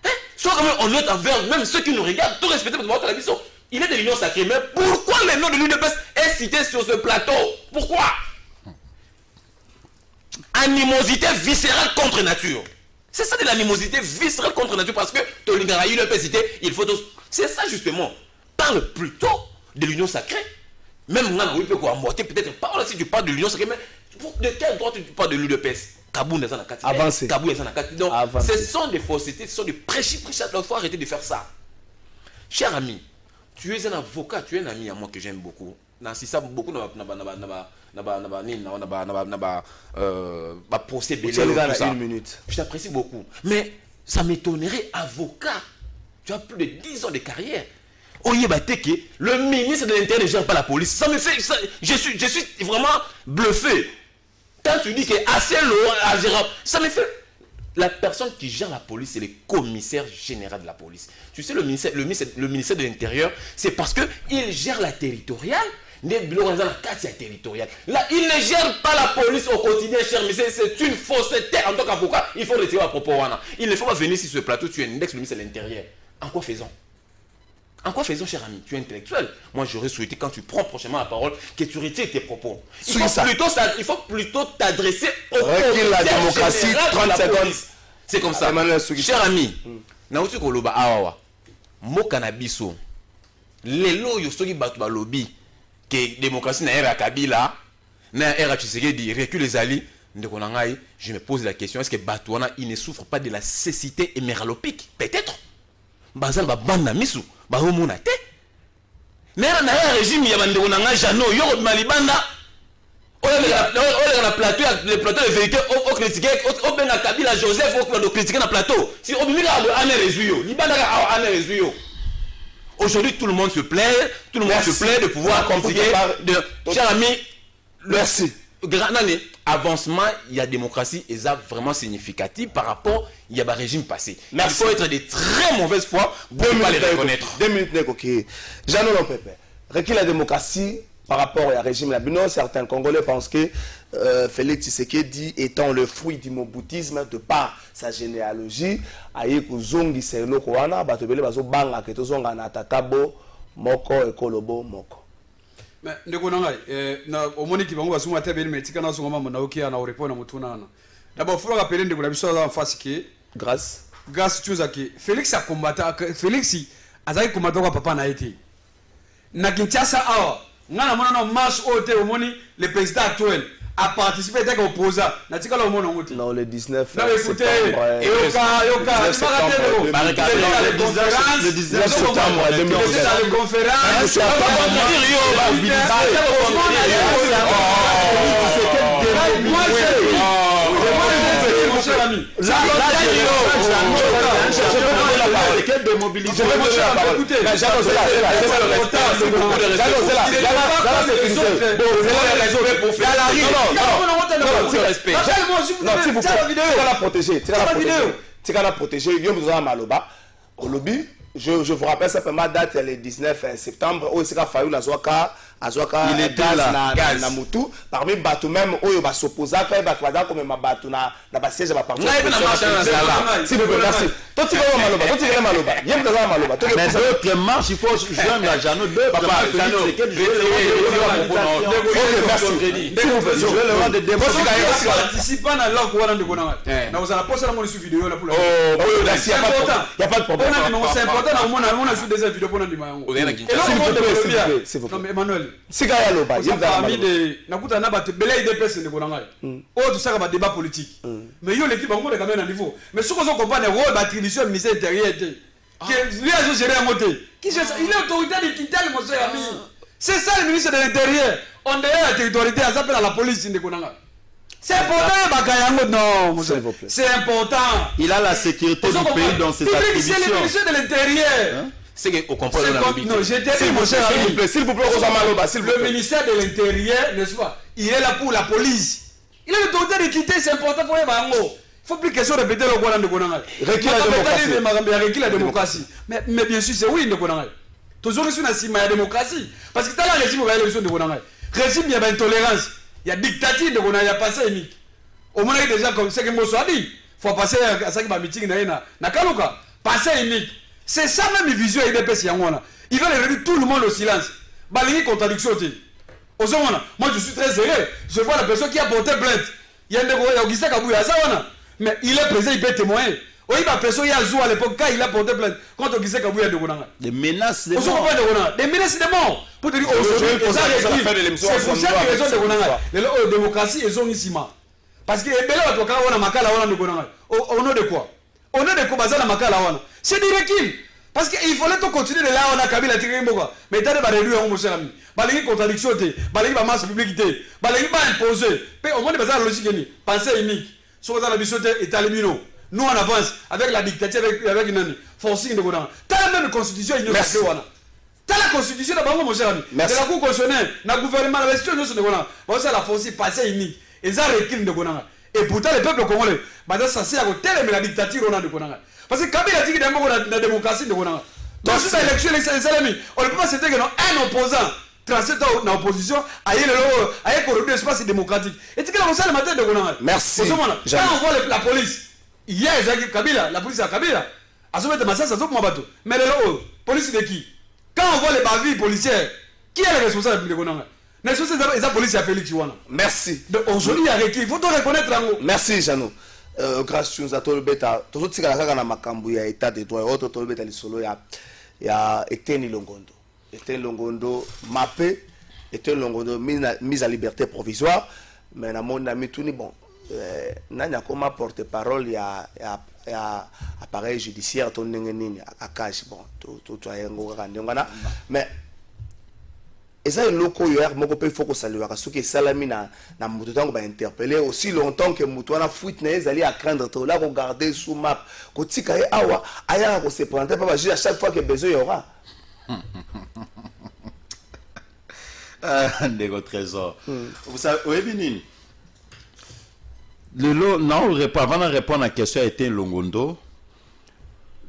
Hein? Soit quand même honnête envers même ceux qui nous regardent, tout respecter votre télévision. Il est de l'Union sacrée. Mais pourquoi le nom de l'UDPS est cité sur ce plateau? Pourquoi? Animosité viscérale contre nature. C'est ça de l'animosité viscérale contre nature parce que il faut... C'est ça justement. Parle plutôt de l'union sacrée Même moi, oui, peut-être pas si tu parles de l'Union sacrée, mais de quel droit tu parles de l'UDPS? Kabou n'est pas dans Avancé. Kabou n'est pas dans donc, Avancé. ce sont des faussetés, ce sont des prêchis. Il faut arrêter de faire ça. Cher ami, tu es un avocat, tu es un ami à moi que j'aime beaucoup. Si ça beaucoup procès belé, je t'apprécie beaucoup. Mais ça m'étonnerait, avocat, tu as plus de 10 ans de carrière. Le ministre de l'Intérieur ne gère pas la police. Ça me fait. Je suis vraiment bluffé. Quand tu dis que assez lourd à gérer, ça me fait. La personne qui gère la police, c'est le commissaire général de la police. Tu sais, le ministère de l'Intérieur, c'est parce qu'il gère la territoriale. Là, il ne gère pas la police au quotidien, cher monsieur. C'est une fausseté. En tant qu'avocat, il faut retirer à propos. Il ne faut pas venir sur ce plateau, tu index le ministère de l'Intérieur. En quoi faisons? En quoi faisons, cher ami? Tu es intellectuel. Moi, j'aurais souhaité, quand tu prends prochainement la parole, que tu retires tes propos. Il faut plutôt t'adresser au recul la démocratie, 30 secondes. C'est comme ça. Cher ami, Naouti Koloba Awawa, Mokanabiso, Lelo Yosogi Batouba Lobby, que démocratie n'a pas Kabila, n'a pas Tshisekedi, recule les alliés. Je me pose la question, est-ce que Batouana, il ne souffre pas de la cécité héméralopique? Peut-être. Bazal Babanda Misu. Mais il y a un régime qui a Jano, il Malibanda. On a plateau de vérité, on critique, on a Kabila Joseph, on critique le plateau. Si on a un réseau, aujourd'hui tout le monde se plaît, de pouvoir critiquer. Cher ami, merci. Avancement, il y a démocratie et ça vraiment significatif par rapport il y a un régime passé. Mais il faut être de très mauvaise foi pour ne pas les reconnaître. 2 minutes, Jean-Noël Lopépé. Recul la démocratie par rapport au régime labino, certains Congolais pensent que Félix Tshisekedi étant le fruit du moboutisme de par sa généalogie, aye kuzongi selo koana batobele bazo banga ke tozonga na tatabo moko ekolobo moko. Mais ndeko nangai na omoni ki bango basuma tebeli metika na zonga mama na okia na orepo na mutuna na. D'abord faut rappeler ndeko la biso en face que grâce tu zaki Félix a combattu Félix azaki combattu kwa papa na été. Na Kinshasa awa ngana mona na marche ote omoni le président actuel a participé d'être opposant na tika lo mona ngote. Non le 19 septembre. Yoka le 19 septembre 2017 la conférence je vous rappelle simplement date le 19 septembre où il a fallu la Zoaka il est gaz na mutu parmi bateau même où il va s'opposer quand il va comme ma bateau na siège va partir s'il vous plaît merci toi tu vas maloba il y a dans maloba mais d'autres marches il faut joindre la Jano 2 papa Jano c'est quel jeu merci je vais le rendre de débat participant à l'or quoi dans na vous allez poster la mon sur vidéo là pour il y a pas de problème c'est important on a sur des vidéos pour ndima yango s'il vous plaît non mais Emmanuel Sikaya loba parmi des nakuta na bato belay de personnes de konanga oh tout ça va débat politique mais yo l'équipe bango de quand même à niveau mais ce qu'on comprend le rôle d'attribution du ministère intérieur que lui a géré un moté qui il est autorité de quitter mon cher ami c'est ça le ministre de l'Intérieur on est la territorialité ça s'appelle la police de konanga c'est important non c'est important il a la sécurité du pays dans ses attributions c'est le ministre de l'Intérieur c'est qu'on comprend non, j'ai dit, mon cher ami, s'il vous plaît, le ministère de l'Intérieur, n'est-ce pas, il est là pour la police. Il est l'autorité de quitter, c'est important pour les bango. Il ne faut plus question de répéter le Golan de Gonanga. Recule la démocratie. Mais bien sûr, c'est oui, de Gonanga. Toujours sur la démocratie. Parce que dans la régime, il y a l'élection de Gonanga. Régime, il y a l'intolérance. Il y a dictature de Gonanga, il y a passé unique. Au moins, il y a déjà comme ça que Mosso a dit. Il faut passer à ça qui va meeting na Kaluka. Passé unique. C'est ça même vision IDPS Yangwana. Ils veulent réduire tout le monde au silence. Balingi contradiction. Moi je suis très sérieux. Je vois la personne qui a porté plainte. Il y a un Augustin Kabouya. Mais il est présent, il peut témoigner. Oui, ma personne, il y a Zou à l'époque, quand il a porté plainte contre Gisèle Kabouya de Gonanga. Des menaces de mort. Des menaces de mort. Pour te dire, aujourd'hui, c'est pour ça que les gens de Gonanga, les démocratie, ils ont ici. Parce que les Béla, on a Makala, on a Gonanga. Au nom de quoi? Au nom de quoi, Bazala Makala, on a. C'est du recul. Parce qu'il fallait tout continuer de là, on a Kabila Tigrimboga. Mais t'as des barrières, mon cher ami. Balégui contradiction, balégui ma masse publique, balégui pas imposé. Au moins, les logique, pensée unique. Sur la mission est à l'émino. Nous on avance avec la dictature, avec une forcing de Gonanga. T'as la même constitution, il y a t'as la constitution de mon cher ami. C'est la cour constitutionnelle, le gouvernement, la gestion de Gonanga. C'est la force passée unique. Et ça recule de Gonanga. Et pourtant, les peuples congolais, ça c'est à côté de la dictature de Gonanga. Parce que Kabila dit qu'il y a la démocratie de Gonanga. Donc, si l'élection, on ne peut pas se dire qu'un opposant, 37 ans dans l'opposition, aille corroder l'espace démocratique. Et tu as le matin de Gonanga. Merci. Quand on voit la police, hier, Kabila, la police à Kabila, à ce moment-là, mais la police de qui? Quand on voit les bavilles policières, qui est le responsable de Gonanga? Les police à Félix Chouana. Merci. Donc aujourd'hui, il faut tout reconnaître. Merci, Jano. Grâce à tout le bêta, tout ce qui est dans Makambu, il y a état de droit, autre bêta, il y a Eteni Longondo. Eteni Longondo, mappé, Eteni Longondo, mise à liberté provisoire. Mais dans mon ami, tout n'est bon. Nanya comme porte-parole, il y a appareil judiciaire, ton n'engeni, à cash, bon, tout a un mais. Et ça, le loco, il faut que ça lui a ce qui est salami na mouton va interpeller aussi longtemps que mouton a fuite n'est allé à craindre tout là regarder sous map côté kaye awa aya ko se prendre pas à chaque fois que besoin y aura. Des trésors. Vous savez, oui Bénin. Non, avant de répondre à la question était Longondo.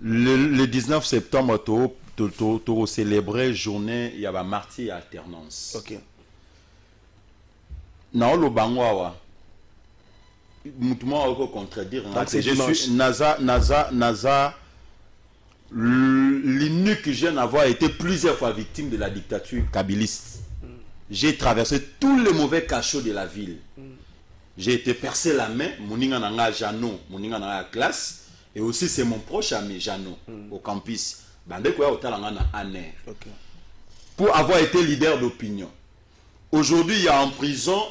Le 19 septembre tout célébrer journée il y a un martyr alternance. OK. Non le bangwa mutumo ko contredire je suis Naza l'unique jeune à avoir été plusieurs fois victime de la dictature kabiliste. J'ai traversé tous les mauvais cachots de la ville. J'ai été percé la main, moninga nanga Jano, moninga nanga classe et aussi c'est mon proche ami Jano au campus. Pour avoir été leader d'opinion. Aujourd'hui, il y a en prison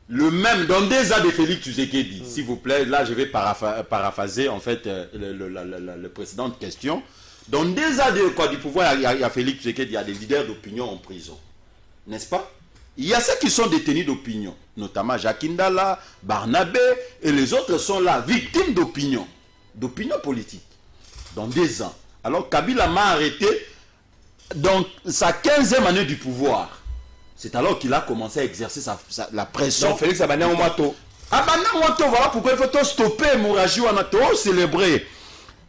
le même, dans des ans de Félix Tshisekedi, s'il vous plaît, là je vais paraphraser en fait le précédent question. Dans des ans du pouvoir, il y a Félix Tshisekedi, il y a des leaders d'opinion en prison. N'est-ce pas? Il y a ceux qui sont détenus d'opinion, notamment Jacques Ndala, Barnabé, et les autres sont là, victimes d'opinion politique. Dans des ans. Alors Kabila m'a arrêté dans sa 15e année du pouvoir. C'est alors qu'il a commencé à exercer la pression. Donc Félix Abania Omato. Voilà pourquoi il faut stopper l'hémorragie. On a célébré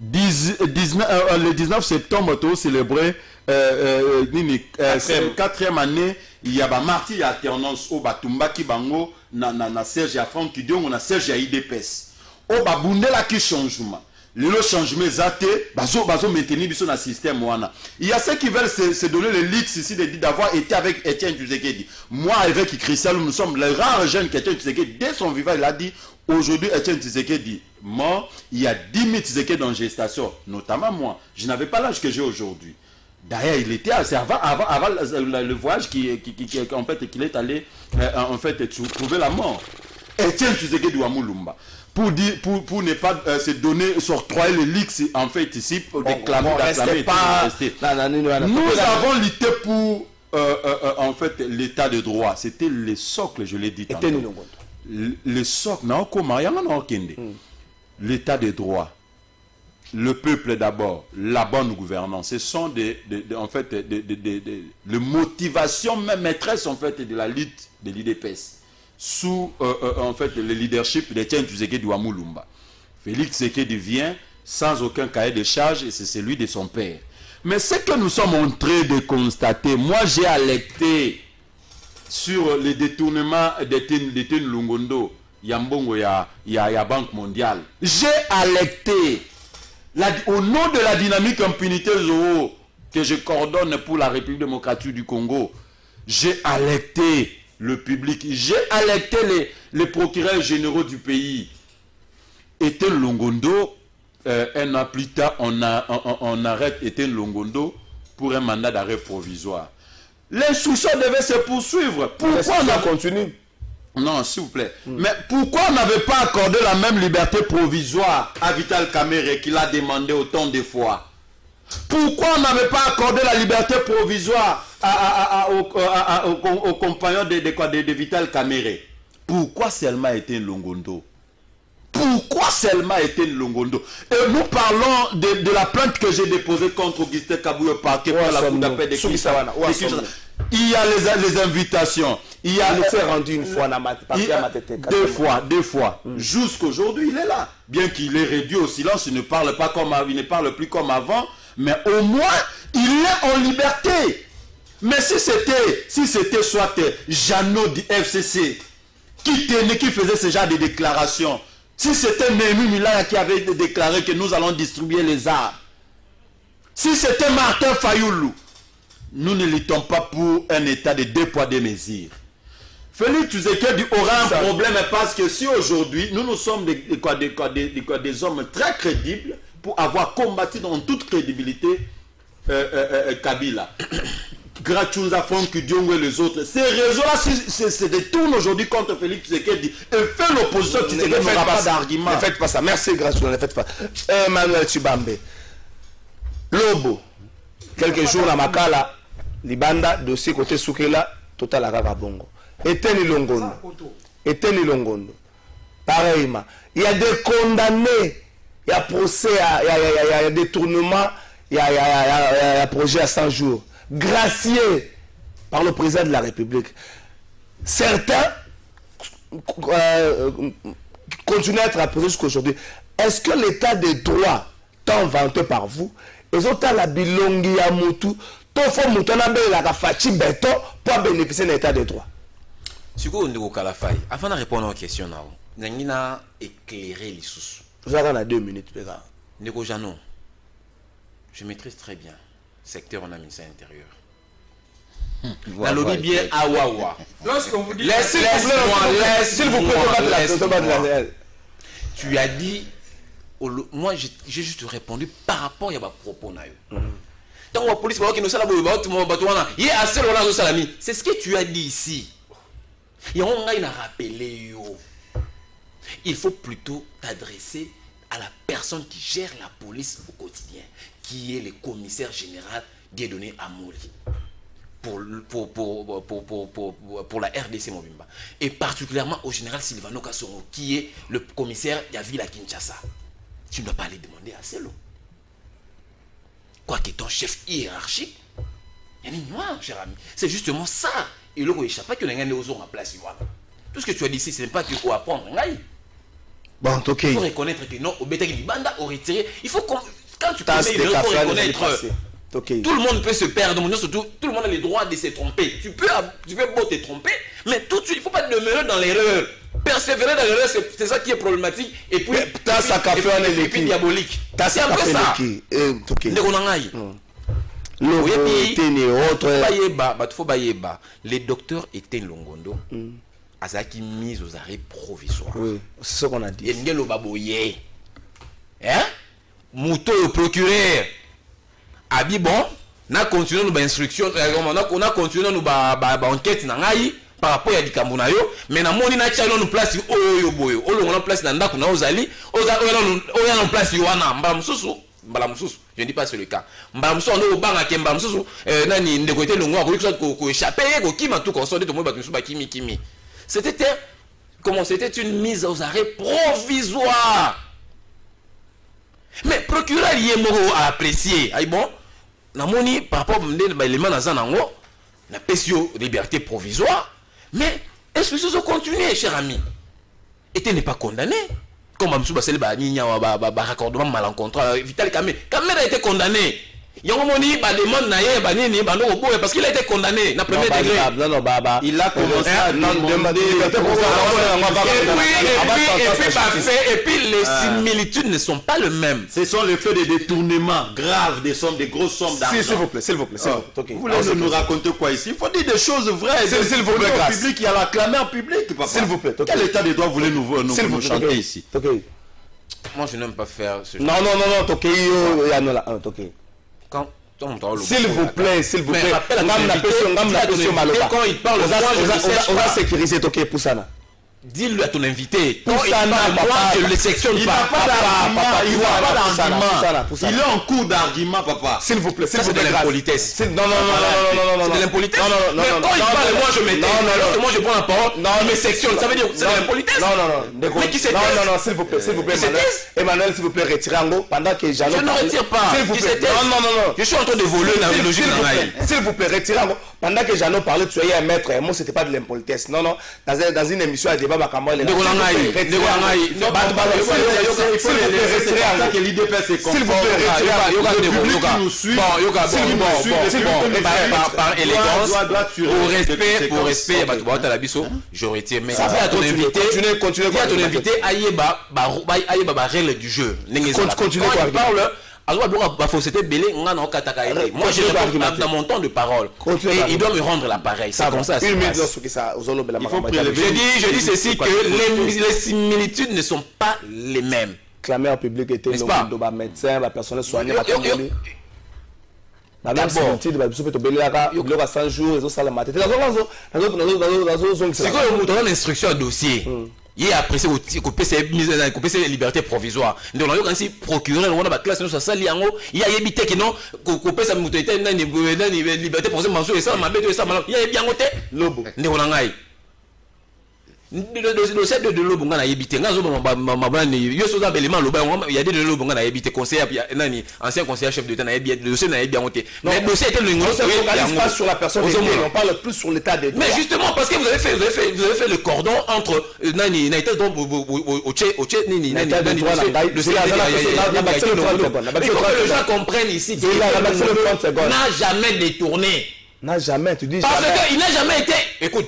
le 19 septembre, on a célébré 4e année. Il y a un martyr alternance au Batumbaki Bango, na Serge Afran qui dit on a Serge IDPS. Au Babundela qui changement. Le changement zaté, bazo maintenir dans le système. Il y a ceux qui veulent se donner le luxe ici d'avoir été avec Étienne Tshisekedi. Moi, avec Christian, nous sommes les rares jeunes qu'Étienne Tshisekedi, dès son vivant, il a dit aujourd'hui, Étienne Tshisekedi mort, il y a 10 000 Tshisekedi en gestation, notamment moi. Je n'avais pas l'âge que j'ai aujourd'hui. D'ailleurs, il était avant le voyage qu'il est allé en fait trouver la mort. Étienne Tshisekedi Ouamoulumba. Pour ne pas se donner, s'octroyer le luxe, en fait, ici, d'acclamer. Nous avons lutté pour, en fait, l'état de droit. C'était le socle, je l'ai dit tantôt. Le socle, l'état de droit, le peuple d'abord, la bonne gouvernance. Ce sont en fait, les motivations même maîtresses, en fait, de la lutte de l'IDPS. Sous en fait le leadership d'Étienne Tshisekedi Ouamoulumba. Félix Tshisekedi vient sans aucun cahier de charge et c'est celui de son père. Mais ce que nous sommes en train de constater, moi j'ai alerté sur les détournements d'Étienne Longondo, Yambongo, ya Banque mondiale. J'ai alerté au nom de la dynamique impunité Zoro que je coordonne pour la République démocratique du Congo. J'ai alerté le public, j'ai alerté les procureurs généraux du pays. Étienne Longondo, un an plus tard, on arrête Etienne Longondo pour un mandat d'arrêt provisoire. L'instruction devait se poursuivre. Pourquoi on a continué? Non, s'il vous plaît. Mais pourquoi on n'avait pas accordé la même liberté provisoire à Vital Kamerhe qu'il a demandé autant de fois? Pourquoi on n'avait pas accordé la liberté provisoire aux compagnons de Vital Kamerhe? Pourquoi seulement Etienne Longondo? Pourquoi seulement Etienne Longondo? Et nous parlons de la plainte que j'ai déposée contre Augustin Kaboué au parquet pour la Cour d'appel de Kinshasa. Il y a les invitations. Il y a rendu une fois deux fois. Jusqu'aujourd'hui, il est là. Bien qu'il est réduit au silence, il ne parle plus comme avant, mais au moins, il est en liberté. Mais si c'était soit Jeannot du FCC qui faisait ce genre de déclaration, si c'était Némi Milaya qui avait déclaré que nous allons distribuer les armes, si c'était Martin Fayoulou, nous ne luttons pas pour un état de 2 poids 2 mesures. Félix Tshisekedi aura un problème parce que si aujourd'hui nous sommes des hommes très crédibles pour avoir combattu dans toute crédibilité Kabila, Grachunza, Franck Diongo et les autres, ces réseaux-là se détournent aujourd'hui contre Félix Tshisekedi et fait l'opposition. Tshisekedi n'aura pas d'argument. Ne faites pas ça. Merci Grachunza, ne faites pas. Emmanuel Chibambe, Lobo, quelques jours à Makala, Libanda, dossier côté Soukela, total à Bongo. Etienne Longondo. Pareillement. Il y a des condamnés, il y a procès, il y a détournement, il y a projet à 100 jours. Gracié par le président de la République. Certains continuent à être appréciés jusqu'aujourd'hui. Est-ce que l'état de droit, tant vanté par vous, ils ont la bilongi à Moutou, pour bénéficier de l'état de droit? Avant de répondre aux questions, nous avons éclairé les sous. Vous avez 2 minutes, Péga. Nego Jano, je maîtrise très bien le secteur en ministère intérieur. La lobby bien Awawa. Lorsqu'on vous dit... S'il vous plaît, tu as dit... Moi, j'ai juste répondu par rapport à vos propos. Donc, la police c'est ce que tu as dit ici. Et on a rappelé. Il faut plutôt t'adresser à la personne qui gère la police au quotidien, qui est le commissaire général Dieudonné Amouri pour la RDC Mobimba. Et particulièrement au général Silvano Kassongo, qui est le commissaire de la ville à Kinshasa. Tu ne dois pas aller demander à Celo. Quoique ton chef hiérarchique, il y a une noire, cher ami. C'est justement ça. Et le échappe que les gens ont en place. Tout ce que tu as dit ici, ce n'est pas qu'il faut apprendre. Bon, ok. Il faut reconnaître que non, au Bétagui Libanda, au retiré, il faut quand tu connais, il faut reconnaître. Okay. Tout le monde peut se perdre, surtout tout le monde a le droit de se tromper. Tu peux beau te tromper, mais tout de suite, il ne faut pas demeurer dans l'erreur. Persévérer dans l'erreur, c'est ça qui est problématique. Et puis, et puis diabolique. C'est un peu ça. Les docteurs étaient Longondo. Azaki mise aux arrêts provisoires. Oui, c'est ce qu'on a dit. Et Baboye. Hein? Mouto le procureur. Abi bon, na continué nos instructions, on a continué nos enquêtes par rapport à Dikambunayo, mais na moni na tchalo nous place oyo boyo. On a place na ndako na ozali, on a place wana mbamsusu. Je ne dis pas c'est le cas. Mbamsusu on au banga ke mbamsusu nani ndeko était longo ko échapper ko kima tout console de moi batusu ba kimi. C'était une mise aux arrêts provisoire. Mais procureur Yemoro a apprécié. Aïe bon, namoni par rapport à l'élément nazanango, na pesio liberté provisoire. Mais est-ce que ça continue, cher ami? Et tu n'es pas condamné. Comme Amsouba Selba Nina raccordement malencontreux. Vital Kamerhe a été condamné. Yomoni demande naïe banini bano parce qu'il a été condamné na premier degré. Il a commencé à demander et puis les similitudes ne sont pas les mêmes. Ce sont les faits de détournement graves des sommes, des grosses sommes d'argent. S'il vous plaît. Vous voulez nous raconter quoi ici? Il faut dire des choses vraies. S'il vous plaît, le public, il a acclamé en public. S'il vous plaît. Quel état de droit voulez-nous chanter ici? Moi, je n'aime pas faire ce genre. Non, non, non, non, Tokyo, Yanola, Tokyo. Quand s'il vous plaît, s'il vous plaît. Quand il parle, on va sécuriser Tokyo pour ça. Dis-le à ton invité. Quand il parle, moi, je ne le sectionne pas. Il n'a pas d'argument. Il est en cours d'argument, papa. S'il vous plaît, c'est de l'impolitesse. Non, non, non, non, c'est de l'impolitesse. Mais quand il parle, moi, je m'étais. Alors que moi, je prends la parole, il me sectionne. Ça veut dire c'est de l'impolitesse. Non, non, non. Mais qui s'est Non, non, non, s'il vous plaît, Emmanuel, s'il vous plaît, retirez en haut pendant que Jeannot. Je ne retire pas. S'il vous plaît. Non, non, non. Je suis en train de voler la logique de Namaï. S'il vous plaît, retirez en haut. Pendant que Jeannot parlait, tu soyez un maître. Moi, c'était pas de l'impolitesse. Non, non. Dans une émission à débat, Makambo, par élégance, pour respect, je retire. Mais dis à ton invité, règle du jeu. Quand il parle, moi j'ai dans mon temps de parole et il doit me rendre l'appareil. C'est comme ça. Je dis ceci, que les similitudes ne sont pas les mêmes. Clamer en public était le médecin, la personne soignée, la même similitude, il y a 100 jours, ils ont ça la matin. C'est quoi le instruction à dossier? Il a apprécié que PC liberté provisoire. Donc, on a aussi procureur, on a la classe, ça il y a évité que non, que PC liberté provisoire, et ça, ma bête, ça, il y a bien noté. Lobo. Le dossier de l'eau, on a évité. Il y a des lots, on a évité. Ancien conseiller chef d'État, le dossier n'a bien noté. Mais le dossier était le on ne se focalise pas sur la personne, on parle plus sur l'état des droits. Mais justement, parce que vous avez fait le cordon entre Nani, il faut que les gens comprennent ici qu'il n'a jamais détourné. N'a jamais, tu dis jamais. Parce qu'il n'a jamais été. Écoute.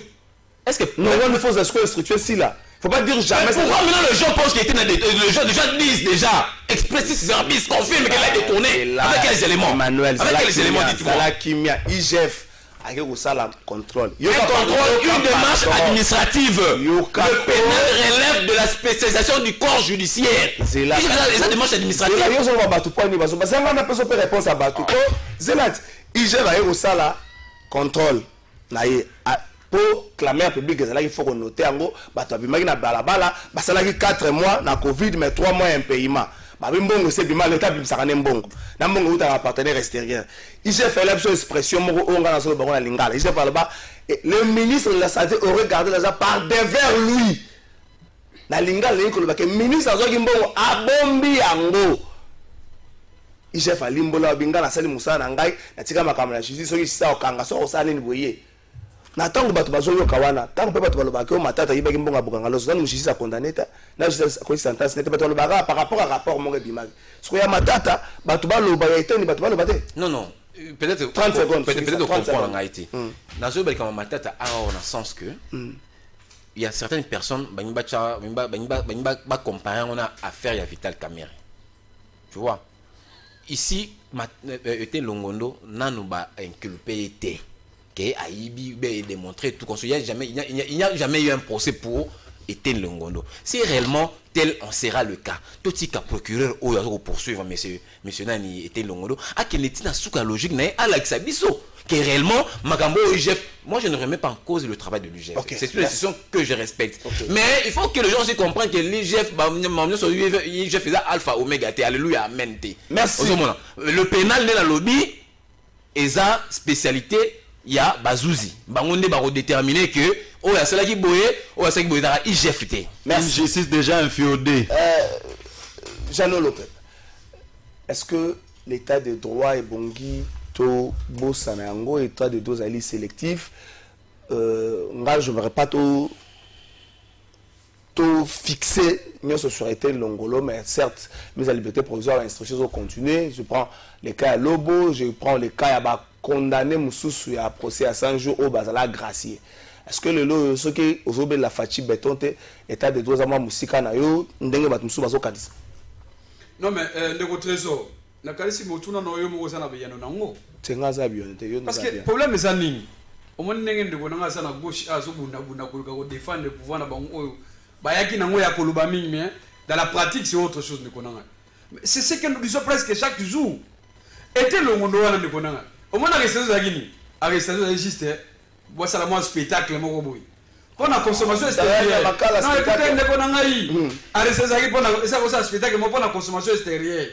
Est-ce que non, on ne faut pas structurer ici là. Faut pas dire jamais. Pourquoi maintenant les gens pensent qu'il était dans des. Les gens disent déjà. Expressis service confirme qu'elle a détourné. Avec quels éléments? Emmanuel, avec quels éléments dites-moi? La Kimia, IGF, avec ça la contrôle. Un contrôle, une démarche administrative. Le pénal relève de la spécialisation du corps judiciaire. C'est la démarche administrative. Il y a une réponse à Batou. Zélat, IGF avec ça la contrôle. Pour clamer en public, il faut noter en gros, na balabala, ça 4 mois na Covid, mais 3 mois un paiement. Babimbo c'est bien l'état bim sakane mbongo. Na mbongo uta partenaire extérieur. Il s'est fait l'absence expression mo on nga na so bango na lingala. Il s'est parlé ba le ministre de la santé aurait gardé les gens par devers lui. Na lingala ko le ministre azoki mbongo abombi yango. Il s'est fait limbola bingala sali musana ngai na tika makamala justice so isa okanga so osana ni boye. Na tango bato bazoyo kawana tango pe bato balobaka o matata yibaki mbonga bokanga lozo na mushisi a condamné ta na justice ko sentence nete bato balobaka par rapport à rapport mo bimaki so ya matata bato baloba ya eteni bato baloba te non peut-être 30 secondes peut-être comprendre en Haïti na zo balika matata a en sens que il y a certaines personnes ba comparer on a affaire ya Vital Kamerhe, tu vois ici était Longondo nanu ba inculpé était a démontré tout il n'y a jamais eu un procès pour Etienne Longondo. Si réellement tel en sera le cas, tout ce cas procureur ou poursuivre monsieur Nani Etienne Longondo, à quel est la souka logique n'a à l'Axabiso que réellement Magambo UGF, moi je ne remets pas en cause le travail de l'UGF. C'est une décision que je respecte. Mais il faut que les gens se comprennent que l'UGF faisait alpha oméga t, alléluia amen t. Merci. Le pénal de la lobby est sa spécialité. Il y a Bazouzi. Bangonde va déterminer que oh la celle qui boye, oh la celle qui boye dans IGFT. Une justice déjà inféodée. Jeannot Lopez. Est-ce que l'état de droit est bongi to bosanango état de droit est sélectif? Nga je n'aurais pas tout fixé sur Etienne Longondo, mais certes mise à liberté provisoire, instruction continuer. Je prends les cas à Lobo, je prends les cas à condamné Moussou à procès à 100 jours au Bazala gracié. Est-ce que le lot ce qui aujourd'hui la fatigue bétonte état de droit à moi musika na yo ndenge bat Moussou bazo kadisa? Non mais le trésor na kalisi motuna no yo mo sana biyano nango tenga za biyonte yo. Parce que problème est nini omoni ndenge ndeko nanga sana gauche azo bunda ko défendre le pouvoir na bango oyo bayaki nango ya koloba mingi mais Dans la pratique, c'est autre chose. C'est ce que nous disons presque chaque jour. Était le monde au moins, arrestation juste, c'est un spectacle. Pour la consommation extérieure. Non, écoutez, arrestation spectacle pour la consommation extérieure.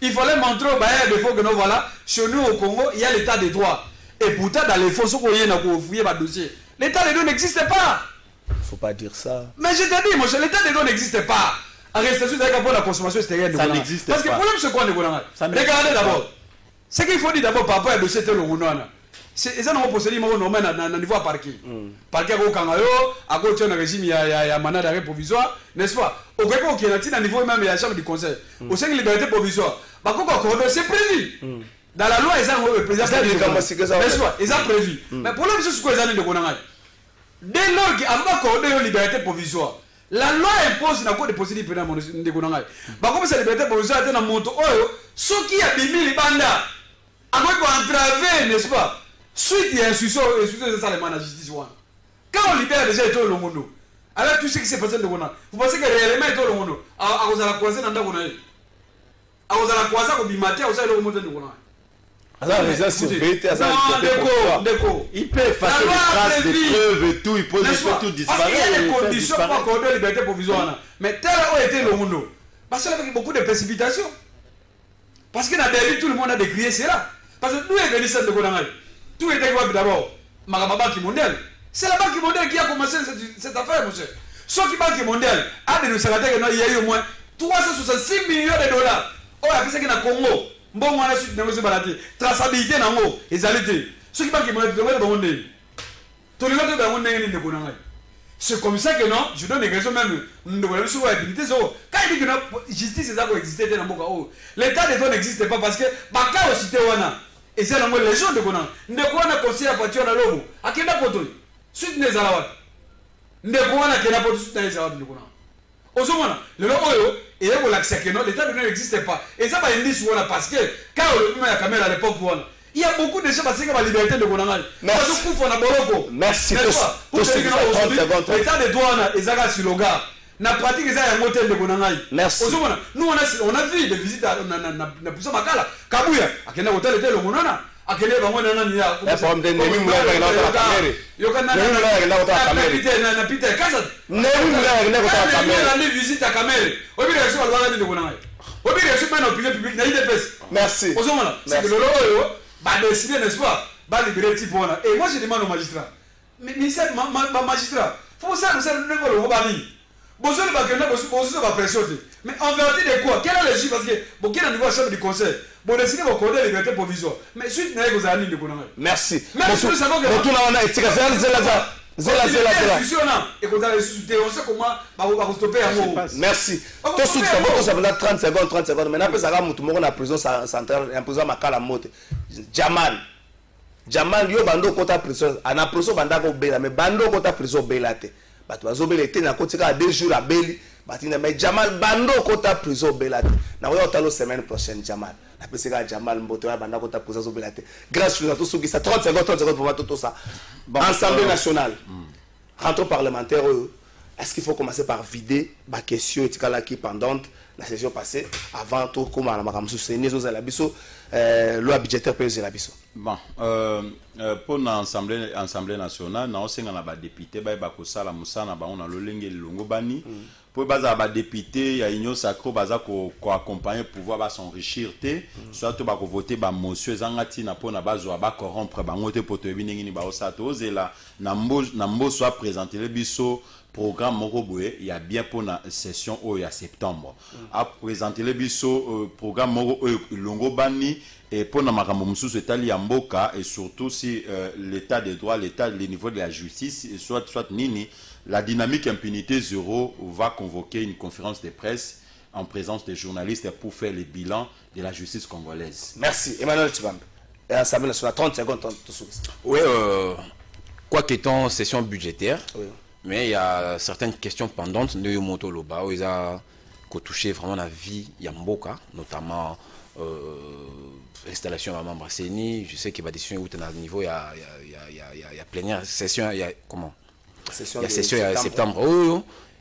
Il fallait montrer aux bailleurs de faut que nous voilà. Chez nous au Congo, il y a l'état de droit. Et pourtant, dans les fonds, ce qu'on y a fouillé ma dossier. L'état de droit n'existe pas. Il ne faut pas dire ça. Mais je te dis, mon cher, l'état de droit n'existe pas. Arrestation pour la consommation extérieure. Ça n'existe pas. Parce que le problème, c'est quoi, regardez d'abord. Ce qu'il faut dire d'abord par rapport à dossier tel c'est ça, nous procédé normal dans niveau parquet. Parquet au Kangayo, à côté d'un régime, il y a un mandat d'arrêt provisoire, n'est-ce pas? Au Québec, qui est à niveau même de la chambre du conseil. Au sein de liberté provisoire. Par contre, c'est prévu. Dans la loi, ils ont le président. N'est-ce pas? Ils ont prévu. Mais le problème, c'est ce qu'ils ont dit de Konanga. Dès lors qu'il y a une liberté provisoire, la loi impose la cour de procédure pénale de Konanga. Par contre, cette liberté provisoire est dans mon montant. Ce qui a bimé les bandas, à quoi entraver, n'est-ce pas? Suite, il y a un succès de ça, la justice. Quand on libère déjà tout le monde, alors tout ce qui s'est passé de Konanga, vous pensez que réellement tout le monde, à cause de la croisée dans le Konanga, à cause de la croisée, au bimaté, au sein de Konanga. Il peut effacer les traces des preuves et tout, il peut tout disparaître. Parce qu'il y a des conditions pour accorder la liberté provisoire. Mais tel a été le monde. Parce qu'il y a beaucoup de précipitations. Parce que dans la vie, tout le monde a décrié cela. Parce que nous, les bénéficiaires de Konanga, tout était d'abord la Banque mondiale. C'est la Banque mondiale qui a commencé cette affaire, monsieur. Sauf que la Banque mondiale a dénoncé qu'il y a eu au moins 366 millions de dollars. Oh, il y a que Congo. Bon, on a su traçabilité dans l'eau, les alités. Ceux qui parlent de monde, tout le monde est c'est comme ça que non, je donne des raisons même. Nous devons sur la habilité. Quand il dit que la justice existait dans le monde, l'état de droit n'existe pas parce que Baka aussi était wana. Et c'est la les gens de Konan. Ne Konan conseille la voiture dans l'homme. À quel point suite des alawat. Ne Konan qui n'a pas de suite dans les alawat de Konan. Au moment, le logo et l'accès que non, l'état de droit n'existe pas. Et ça va indiquer parce que quand on a la caméra à l'époque, il y a beaucoup de gens parce que la liberté de Konanga. Merci. L'état de droit est sur le gars. Na pratique ça un hôtel de Konanga. Merci. Nous on a vu des visites na puso makala. Kabuya, akenda hôtel était le Monana. Akende bango nana ni ya. Na problème de nemi mula na la caméra. Yokana na Peter Kazat. Nemi mula na la caméra. Na visite à caméra. Obi reçu ba lwa de Konanga. Obi reçu pas dans public na IDPS. Merci. C'est que le logo bah décider, n'est-ce pas, bah libérer type voilà. Et moi je demande au magistrat, mais magistrat, faut ça nous le robali. Bonjour le bagage, bonjour la pression. Mais en vérité de quoi? Quel est le chiffre parce que bon quel est le niveau chef du conseil? Bon décider de coder liberté provisoire. Mais suite n'a que années de Konanga. Merci. Mais tout ça que tout là on a été Zela. Et quand on a ressuscité, on sait comment va stopper un mot. Merci. Tout suite, ça va 30 secondes. Maintenant, ça va monter en prison centrale, en prison Makala Mote. Jamal, yo bando kota prison, ana prison banda ko bela, mais bando kota prison belate. Bato bazobela te na kotika 2 jours à beli, batina mais Jamal bando kota prison belate. Na oyo talo semaine prochaine Jamal. Na peseka Jamal mboto ya banda kota prison belate. Grâce à tout ce qui ça 30 secondes pour tout ça. Assemblée nationale. Rentrons parlementaire, est-ce qu'il faut commencer par vider ma question qui pendante la session passée avant tout comme à la maramsu séné aux alabiso loi budgétaire pèse la biso. Bon, pour l'Assemblée nationale, nous avons des députés, nous avons des longo bani. Pour les députés, il y a une union sacrée qui accompagne le pouvoir s'enrichir. Soit tu vas voter pour monsieur Zangati pour corrompre pour te soit présenté le biso programme Moroboé, il y a bien pour la session il y a septembre. À présenter le biso programme Moro longo bani et pour la makamomsou Mboka et surtout si l'état des droits, le niveau de la justice soit nini. La dynamique impunité zéro va convoquer une conférence de presse en présence des journalistes pour faire le bilan de la justice congolaise. Merci. Emmanuel Tibambe. Et Assemblée nationale, 30 secondes. Oui, quoi qu'étant session budgétaire, oui. Mais il y a certaines questions pendantes de Yomoto Loba où ils ont touché vraiment la vie Yamboka, notamment installation à membre CENI. Je sais qu'il va décider où tu es à niveau, il y a plénière session, il y a comment? Il y a session il y a septembre.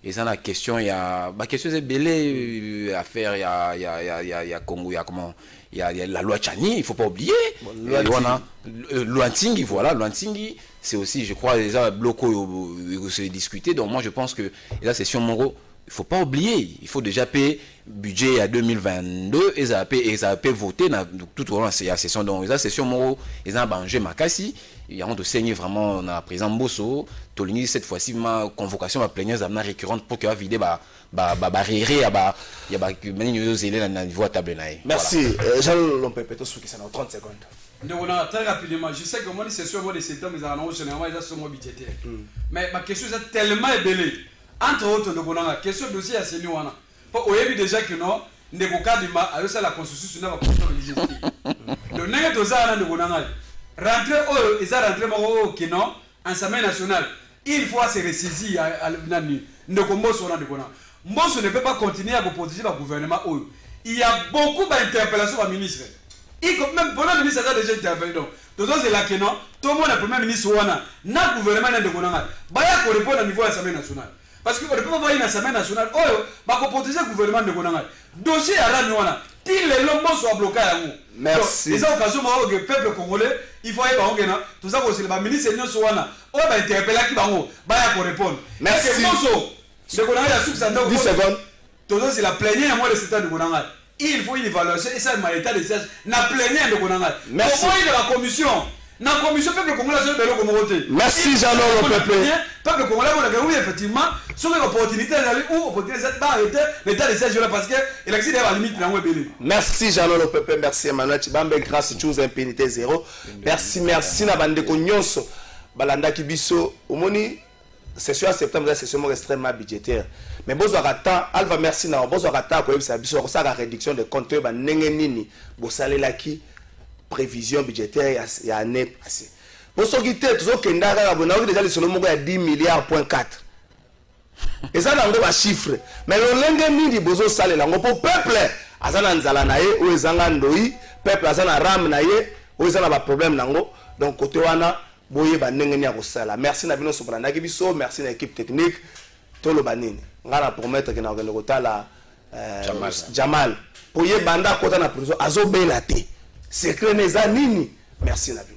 Et ça la question il y a question c'est belé à faire il y a Congo, il y a comment il y a la loi Tchani, il faut pas oublier. Loi Ntingi, voilà, loi Ntingi, c'est aussi je crois les bloco se discuter. Donc moi je pense que et là c'est sur Moro. Il ne faut pas oublier, il faut déjà payer budget à 2022 et ça a payé voter tout au long de la session. Donc, la session, ils ont bangé Makassi, ils ont saigné vraiment dans la présidente Bosso. Tolini, cette fois-ci, ma convocation va plénière récurrente pour qu'elle vide merci. Jean Lompepeto, ce qui s'en a 30 secondes. Très rapidement, je sais que moi, c'est sur moi, les septembre, ils ont généralement sur moi budgétaire. Mais ma question est tellement ébellée. Entre autres, la question dossier à Sénou. On a vu déjà que non, ne pas à la constitution de la constitution législative. Donc, n'est-ce pas de rentrer au, ils ont rentré au Kénon, en Assemblée nationale. Il faut se ressaisir à l'année. Ne ne peut pas continuer à vous protéger le gouvernement. Il y a beaucoup d'interpellations par ministre. Même pour le ministre, a déjà interpellé. Donc, c'est là que non, tout le monde a le premier ministre. Le gouvernement n'est pas pour répondre au niveau de l'Assemblée nationale. Parce qu'on ne peut pas voir une Assemblée nationale. Pour protéger le gouvernement de Gonanga. Dossier à Ranouana. Till les lombos soient bloqués à vous. Merci. Les occasions où le peuple congolais, il faut aller par Ongena. Tout ça, c'est le ministre Seigneur Souana. On va interpeller qui va répondre. Merci. 10 secondes. Tout ça, c'est la plénière moi de cet état de Gonanga. Il faut une évaluation et ça, c'est l'état de siège. La plénière de Gonanga. Merci. Comment il y a la commission? La commission peuple congolais sur le Comoroté. Merci Jean-Laurent Peuple. Peuple congolais, oui, effectivement, sur l'opportunité d'aller où opportunité d'arrêter l'état de siège là parce que l'élection est à la limite de la web. Merci Jean-Laurent Peuple, merci Emmanuel Chibambe, grâce chose impunité zéro. Merci na bande ko nyonso. Balanda Kibiso, omoni session en septembre, c'est session extrêmement budgétaire. Mais bozo rata, alva merci na bozo rata ko yebisa biso ko sa la réduction de compte ba ndenge nini bo salela ki prévision budgétaire il y a année passée. Pour ce qui est toujours Kendara, on a déjà le solo à 10 milliards.4. Et ça n'a pas chiffre. Mais le lendemain du bozo salé là, pour peuple, azana nzala nae ou ezanga ndoi, peuple azana ram nae ou ezana ba problème nango. Donc côté wana boye ba ndenge ko sala. Merci na bino soprana kibiso, merci na équipe technique tolo banini. Ngala promettre que na ko kotala Jamal. Pour ye banda kota na prison azo belate. Secret neza nini? Merci Nabi.